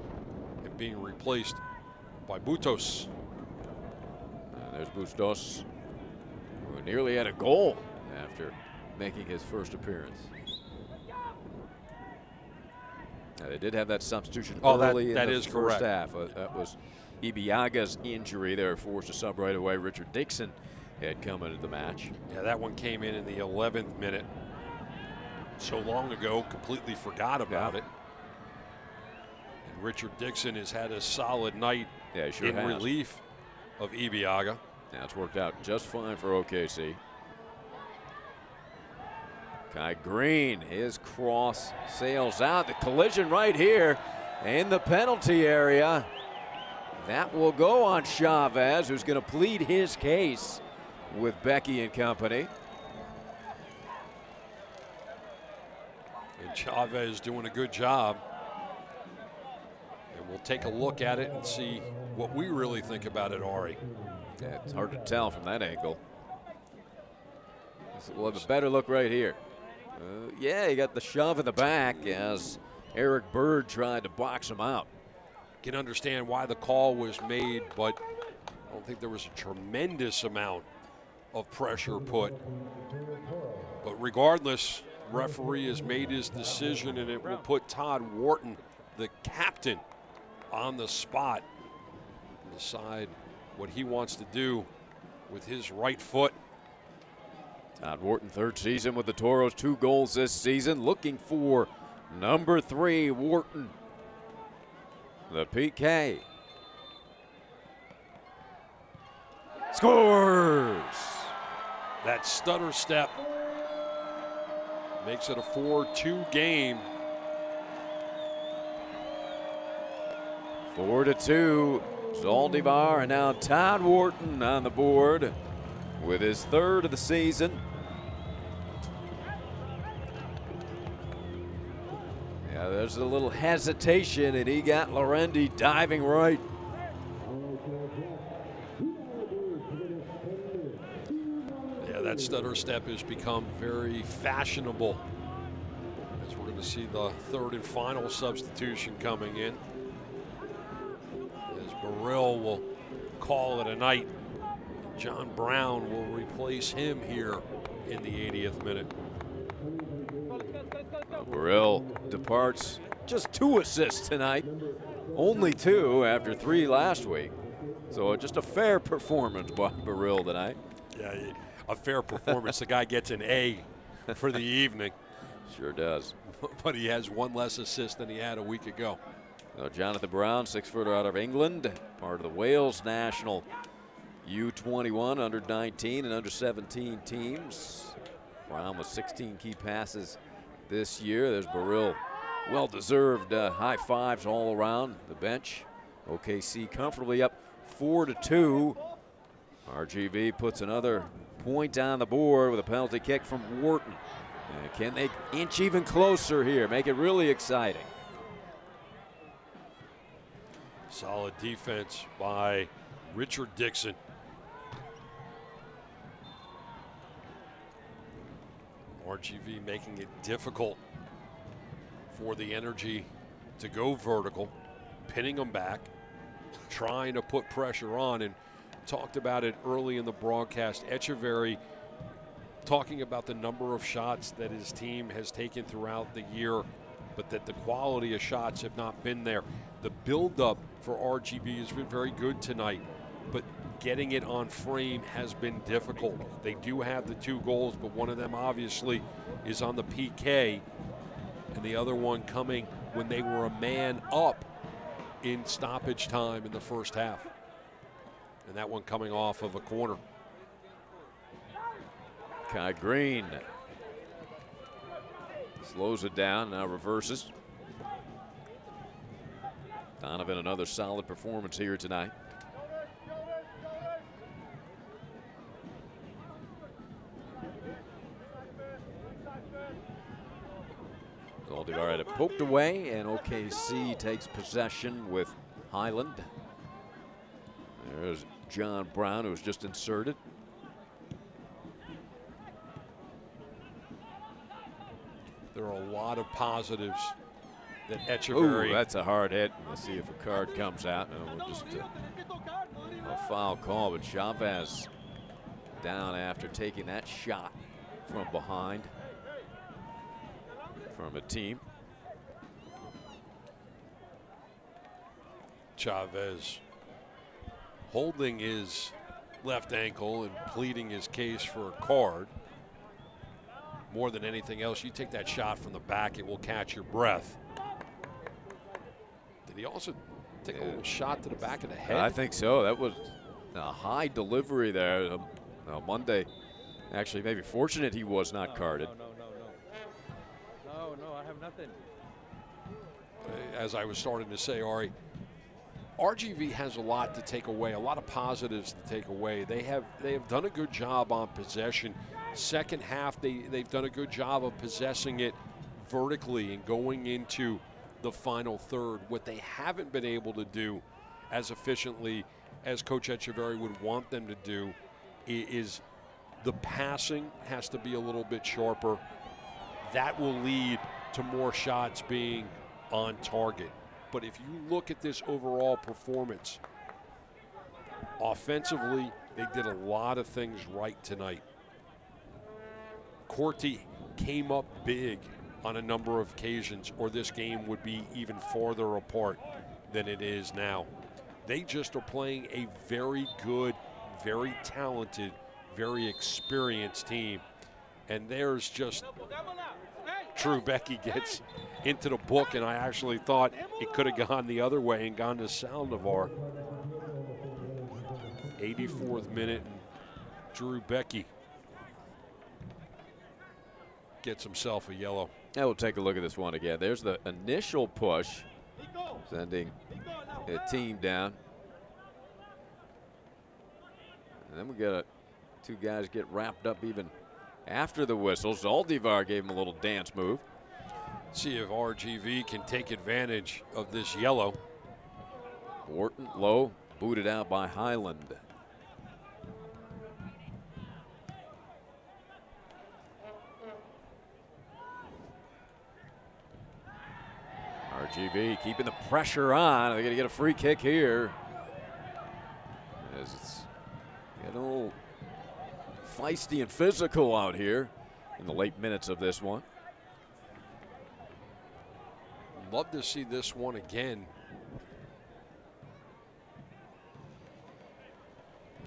and being replaced by Bustos. There's Bustos, who nearly had a goal after making his first appearance. Now, they did have that substitution early in the first half. That was Ibiaga's injury. They were forced to sub right away. Richard Dixon had come into the match. Yeah, that one came in the 11th minute. So long ago, completely forgot about it. And Richard Dixon has had a solid night in relief of Ibiaga. Yeah, it's worked out just fine for OKC. Kai Green, his cross sails out. The collision right here in the penalty area. That will go on Chavez, who's going to plead his case with Becky and company. And Chavez doing a good job. And we'll take a look at it and see what we really think about it, Ari. Yeah, it's hard to tell from that angle. We'll have a better look right here. Yeah, he got the shove in the back as Eric Bird tried to box him out. Can understand why the call was made, but I don't think there was a tremendous amount of pressure put. But regardless, referee has made his decision, and it will put Todd Wharton, the captain, on the spot and decide what he wants to do with his right foot. Todd Wharton, third season with the Toros, 2 goals this season, looking for number 3, Wharton. The PK. Scores! That stutter step makes it a 4-2 game. 4-2. Zaldivar and now Todd Wharton on the board with his 3rd of the season. Yeah, there's a little hesitation, and he got Lorendi diving right. Yeah, that stutter step has become very fashionable, as we're going to see the 3rd and final substitution coming in, as Burrell will call it a night. John Brown will replace him here in the 80th minute. Burrell departs, just 2 assists tonight, only 2 after 3 last week. So just a fair performance by Burrell tonight. Yeah, a fair performance. The guy gets an A for the evening. Sure does. But he has 1 less assist than he had a week ago. Jonathan Brown, 6-footer out of England, part of the Wales national U21, under 19 and under 17 teams. Brown with 16 key passes this year. There's Burrell, well-deserved high fives all around the bench. OKC comfortably up 4-2. RGV puts another point on the board with a penalty kick from Wharton. And can they inch even closer here, make it really exciting? Solid defense by Richard Dixon. RGV making it difficult for the Energy to go vertical, pinning them back, trying to put pressure on, and talked about it early in the broadcast. Echeverry talking about the number of shots that his team has taken throughout the year, but that the quality of shots have not been there. The buildup for RGV has been very good tonight, but getting it on frame has been difficult. They do have the 2 goals, but one of them obviously is on the PK, and the other one coming when they were a man up in stoppage time in the first half. And that one coming off of a corner. Kai Green slows it down, now reverses. Donovan, another solid performance here tonight. Zaldivar had it poked away, and OKC takes possession with Highland. There's John Brown, who was just inserted. There are a lot of positives that Echeverry. Ooh, that's a hard hit. Let's see if a card comes out. No, we'll just a foul call, but Chavez down after taking that shot from behind from a team. Chavez holding his left ankle and pleading his case for a card. More than anything else, you take that shot from the back, it will catch your breath. Did he also take a little shot to the back of the head? I think so. That was a high delivery there. Monday, actually, maybe fortunate he was not carded. No, I have nothing. As I was starting to say, Ari, RGV has a lot to take away, a lot of positives to take away. They have done a good job on possession. Second half, they've done a good job of possessing it vertically and going into the final third. What they haven't been able to do as efficiently as Coach Echeverry would want them to do is the passing has to be a little bit sharper. That will lead to more shots being on target. But if you look at this overall performance, offensively, they did a lot of things right tonight. Corti came up big on a number of occasions, or this game would be even farther apart than it is now. They just are playing a very good, very talented, very experienced team. And there's just Drew Becky gets into the book, and I actually thought it could have gone the other way and gone to Saldivar. 84th minute, and Drew Becky gets himself a yellow. Now we'll take a look at this one again. There's the initial push, sending a team down. And then we got two guys get wrapped up even after the whistle. Zaldivar gave him a little dance move. See if RGV can take advantage of this yellow. Wharton low, booted out by Highland. RGV keeping the pressure on. They're going to get a free kick here. As it's getting a little feisty and physical out here in the late minutes of this one. Love to see this one again.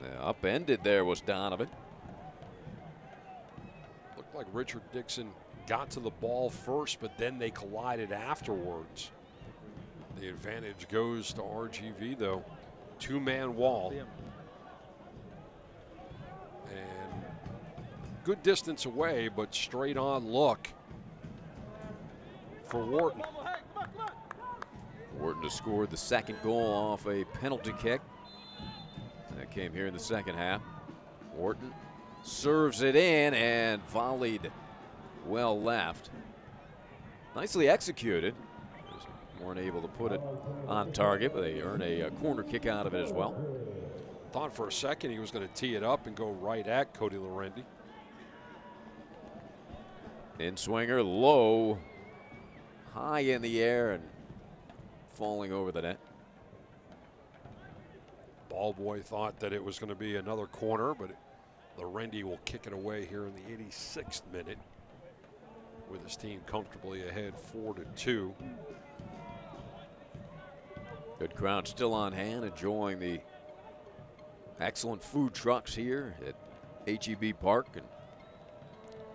Yeah, upended there was Donovan. Looked like Richard Dixon got to the ball first, but then they collided afterwards. The advantage goes to RGV, though. Two-man wall. And good distance away, but straight on look for Wharton. Wharton to score the second goal off a penalty kick. That came here in the second half. Wharton serves it in and volleyed well left. Nicely executed. Just weren't able to put it on target, but they earn a corner kick out of it as well. Thought for a second he was going to tee it up and go right at Cody Lorendi. In swinger low, high in the air and falling over the net. Ball boy thought that it was going to be another corner, but Lorendi will kick it away here in the 86th minute with his team comfortably ahead 4-2. Good crowd still on hand, enjoying the excellent food trucks here at HEB Park. And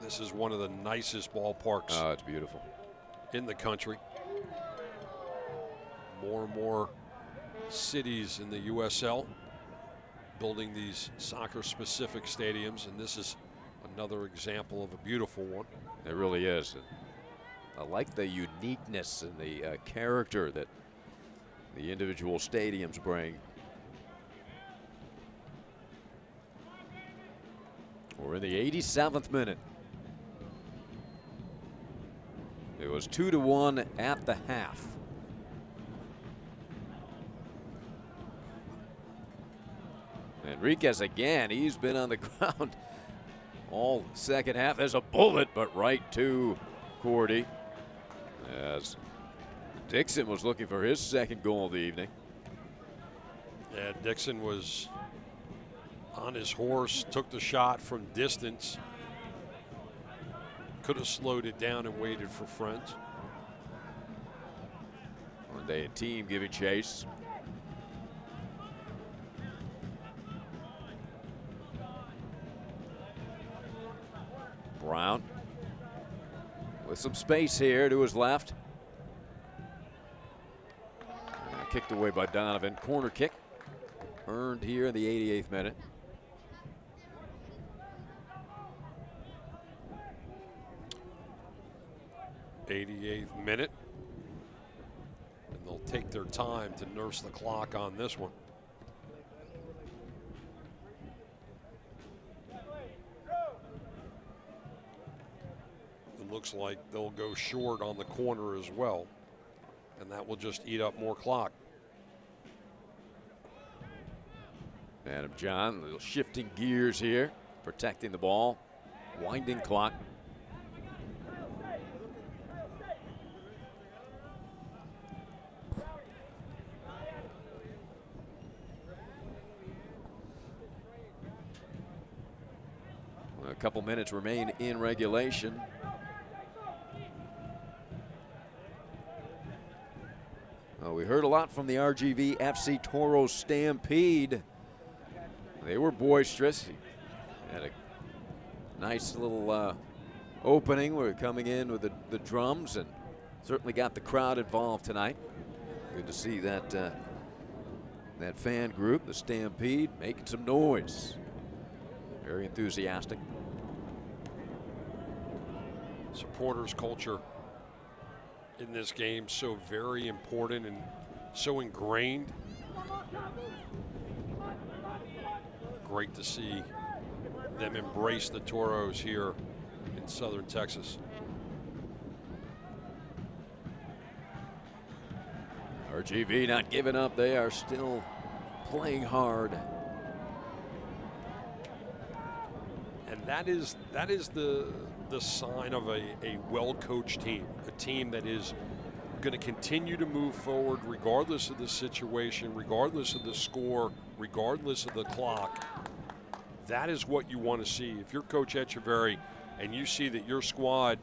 this is one of the nicest ballparks. Oh, it's beautiful. In the country. More and more cities in the USL building these soccer-specific stadiums, and this is another example of a beautiful one. It really is. I like the uniqueness and the character that the individual stadiums bring. We're in the 87th minute. It was 2-1 at the half. Enriquez again, he's been on the ground all second half. There's a bullet, but right to Cordy. As Dixon was looking for his second goal of the evening. Yeah, Dixon was on his horse, took the shot from distance. Could have slowed it down and waited for friends. One day a team giving chase. some space here to his left. Kicked away by Donovan. Corner kick earned here in the 88th minute. '88th minute. And they'll take their time to nurse the clock on this one. It looks like they'll go short on the corner as well, and that will just eat up more clock. Adam John, a little shifting gears here, protecting the ball, winding clock. A couple minutes remain in regulation. We heard a lot from the RGV FC Toros Stampede. They were boisterous. Had a nice little opening. We're coming in with the drums and certainly got the crowd involved tonight. Good to see that that fan group, the Stampede, making some noise. Very enthusiastic. Supporters culture in this game so very important and so ingrained. Great to see them embrace the Toros here in Southern Texas. RGV not giving up. They are still playing hard. And that is the sign of a well-coached team, a team that is going to continue to move forward regardless of the situation, regardless of the score, regardless of the clock. That is what you want to see. If you're Coach Echeverry and you see that your squad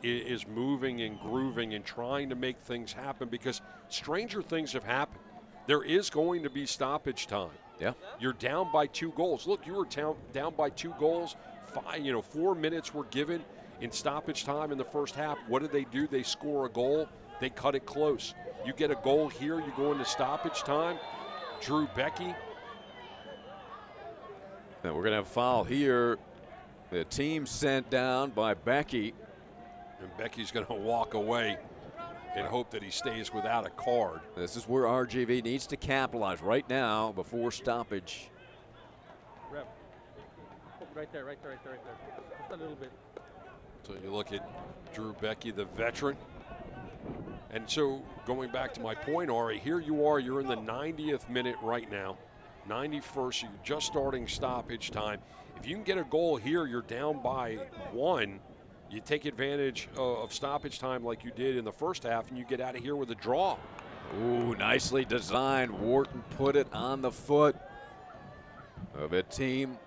is moving and grooving and trying to make things happen, because stranger things have happened. There is going to be stoppage time. Yeah. You're down by 2 goals. Look, you were down by 2 goals. 4 minutes were given in stoppage time in the first half. What did they do? They score a goal. They cut it close. You get a goal here, you go into stoppage time. Drew Becky. And we're going to have a foul here. The team sent down by Becky. And Becky's going to walk away and hope that he stays without a card. This is where RGV needs to capitalize right now before stoppage. Rep. Right there. Just a little bit. So you look at Drew Becky, the veteran. And so going back to my point, Ari, here you are, you're in the 90th minute right now. 91st, you're just starting stoppage time. If you can get a goal here, you're down by 1. You take advantage of stoppage time like you did in the first half, and you get out of here with a draw. Ooh, nicely designed. Wharton put it on the foot of a team.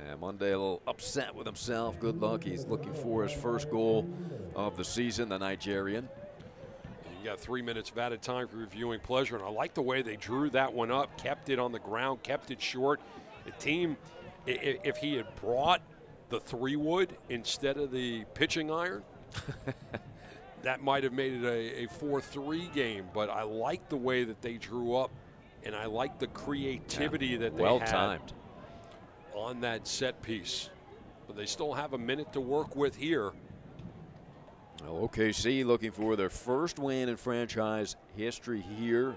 And Monday a little upset with himself. Good luck. He's looking for his first goal of the season, the Nigerian. You got 3 minutes of added time for reviewing pleasure, and I like the way they drew that one up, kept it on the ground, kept it short. The team, if he had brought the 3-wood instead of the pitching iron, that might have made it a 4-3 game. But I like the way that they drew up, and I like the creativity that they well had timed on that set piece. But they still have a minute to work with here. Well, OKC looking for their first win in franchise history here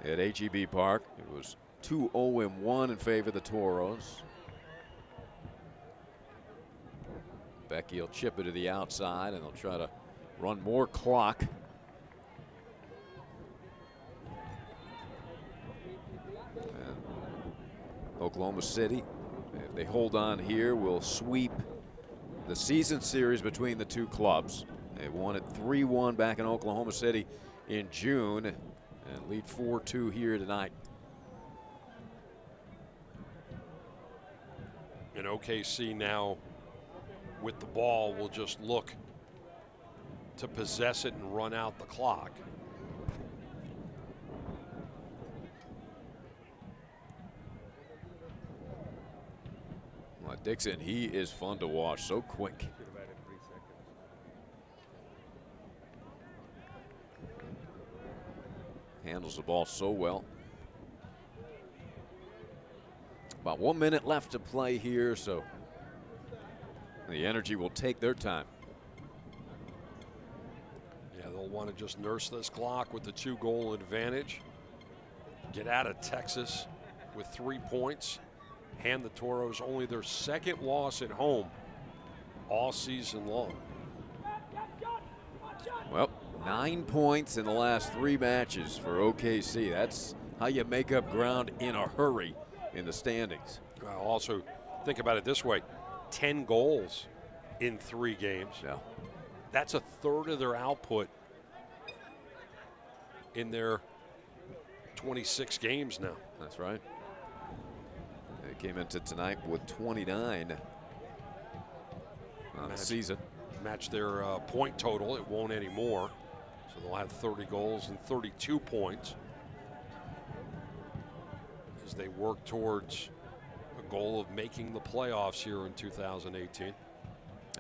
at HEB Park. It was 2-0-1 in favor of the Toros. Becky will chip it to the outside, and they'll try to run more clock. And Oklahoma City, if they hold on here, will sweep the season series between the two clubs. They won it 3-1 back in Oklahoma City in June and lead 4-2 here tonight. And OKC now with the ball will just look to possess it and run out the clock. Well, Dixon, he is fun to watch, so quick. handles the ball so well. About 1 minute left to play here, so the Energy will take their time. Yeah, they'll want to just nurse this clock with the 2-goal advantage. Get out of Texas with 3 points. Hand the Toros only their 2nd loss at home all season long. Well, 9 points in the last 3 matches for OKC. That's how you make up ground in a hurry in the standings. Also, think about it this way. 10 goals in 3 games. Yeah. That's a third of their output in their 26 games now. That's right. They came into tonight with 29 on the season. Match their point total. It won't anymore. So they'll have 30 goals and 32 points as they work towards a goal of making the playoffs here in 2018.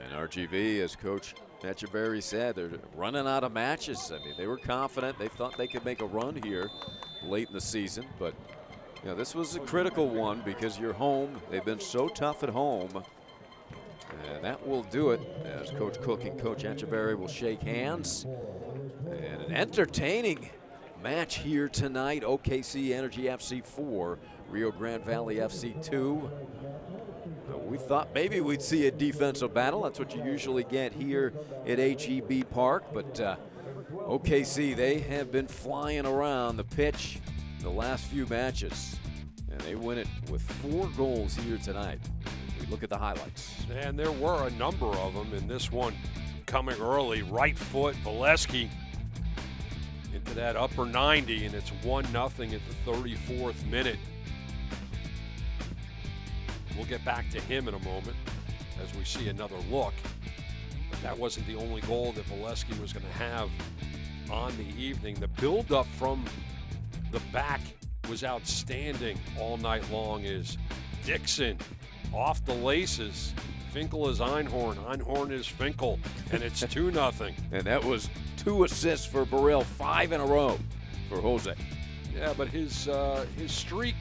And RGV, as Coach Echeverry said, they're running out of matches. I mean, they were confident. They thought they could make a run here late in the season. But, you know, this was a critical one because you're home. They've been so tough at home. And that will do it as Coach Cook and Coach Echeverry will shake hands. And an entertaining match here tonight. OKC Energy FC 4, Rio Grande Valley FC 2. We thought maybe we'd see a defensive battle. That's what you usually get here at HEB Park. But OKC, they have been flying around the pitch the last few matches. And they win it with 4 goals here tonight. We look at the highlights. And there were a number of them in this one coming early. Right foot, Valesky into that upper 90, and it's 1-0 at the 34th minute. We'll get back to him in a moment as we see another look. But that wasn't the only goal that Valesky was going to have on the evening. The build-up from the back was outstanding all night long as Dixon off the laces. Finkel is Einhorn. Einhorn is Finkel. And it's 2-0. And that was 2 assists for Burrell, 5 in a row for Jose. Yeah, but his streak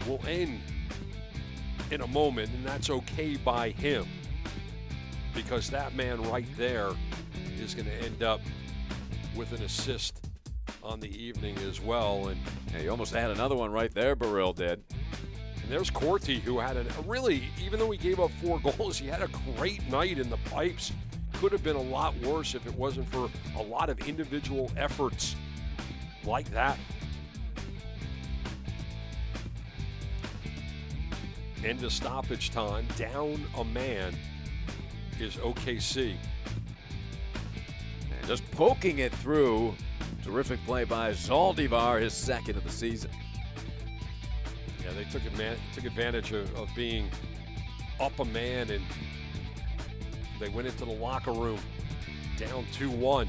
will end in a moment, and that's okay by him because that man right there is going to end up with an assist on the evening as well. And yeah, he almost had another one right there, Burrell did. And there's Corti, who had a really, even though he gave up 4 goals, he had a great night in the pipes. Could have been a lot worse if it wasn't for a lot of individual efforts like that. End of stoppage time, down a man is OKC. And just poking it through. Terrific play by Zaldivar, his 2nd of the season. Yeah, they took advantage of being up a man, and they went into the locker room down 2-1.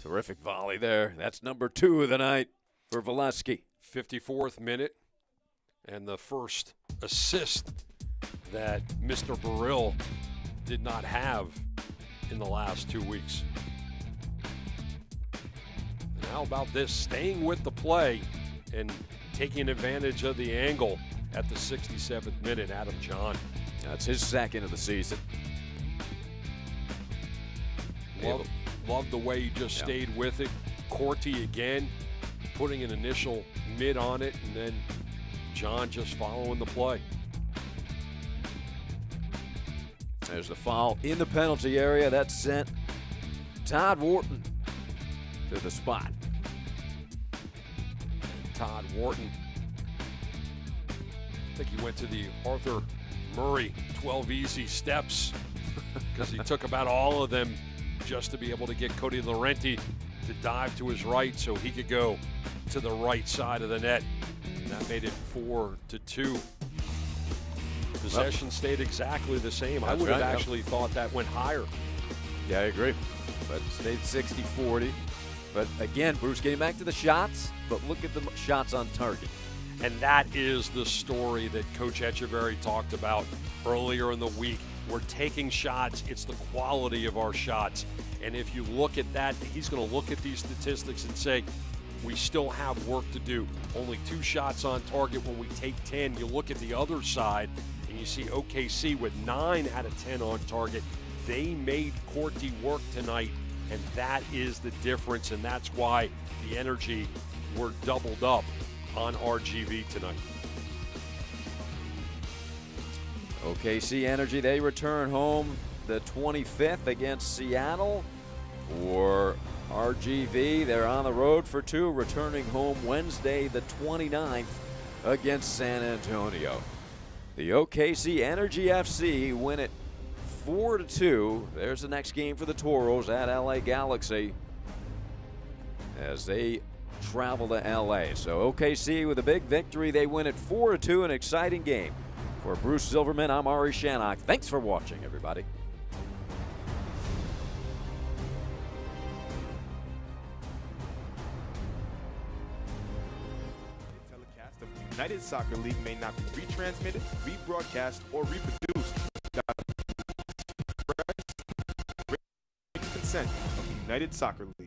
Terrific volley there. That's number 2 of the night for Valesky. 54th minute, and the first assist that Mr. Burrell did not have in the last 2 weeks. And how about this, staying with the play and taking advantage of the angle at the 67th minute, Adam John. That's his 2nd of the season. Love the way he just stayed with it. Corti again, putting an initial mid on it, and then John just following the play. There's the foul in the penalty area. That sent Todd Wharton to the spot. Todd Wharton, I think he went to the Arthur Murray 12 easy steps because he took about all of them just to be able to get Cody Laurenti to dive to his right so he could go to the right side of the net. And that made it 4-2. Possession stayed exactly the same. I would have actually thought that went higher. Yeah, I agree. But it stayed 60-40. But again, Bruce, getting back to the shots, but look at the shots on target. And that is the story that Coach Echeverry talked about earlier in the week. We're taking shots. It's the quality of our shots. And if you look at that, he's going to look at these statistics and say, we still have work to do. Only 2 shots on target when we take 10. You look at the other side, and you see OKC with 9 out of 10 on target. They made Corti work tonight, and that is the difference, and that's why the Energy were doubled up on RGV tonight. OKC Energy, they return home the 25th against Seattle. For RGV, they're on the road for 2, returning home Wednesday the 29th against San Antonio. The OKC Energy FC win it 4-2. There's the next game for the Toros at LA Galaxy as they travel to LA. So OKC with a big victory. They win it 4-2, an exciting game. For Bruce Silverman, I'm Ari Shannock. Thanks for watching, everybody. Telecast of the United Soccer League may not be retransmitted, rebroadcast, or reproduced without consent of the United Soccer League.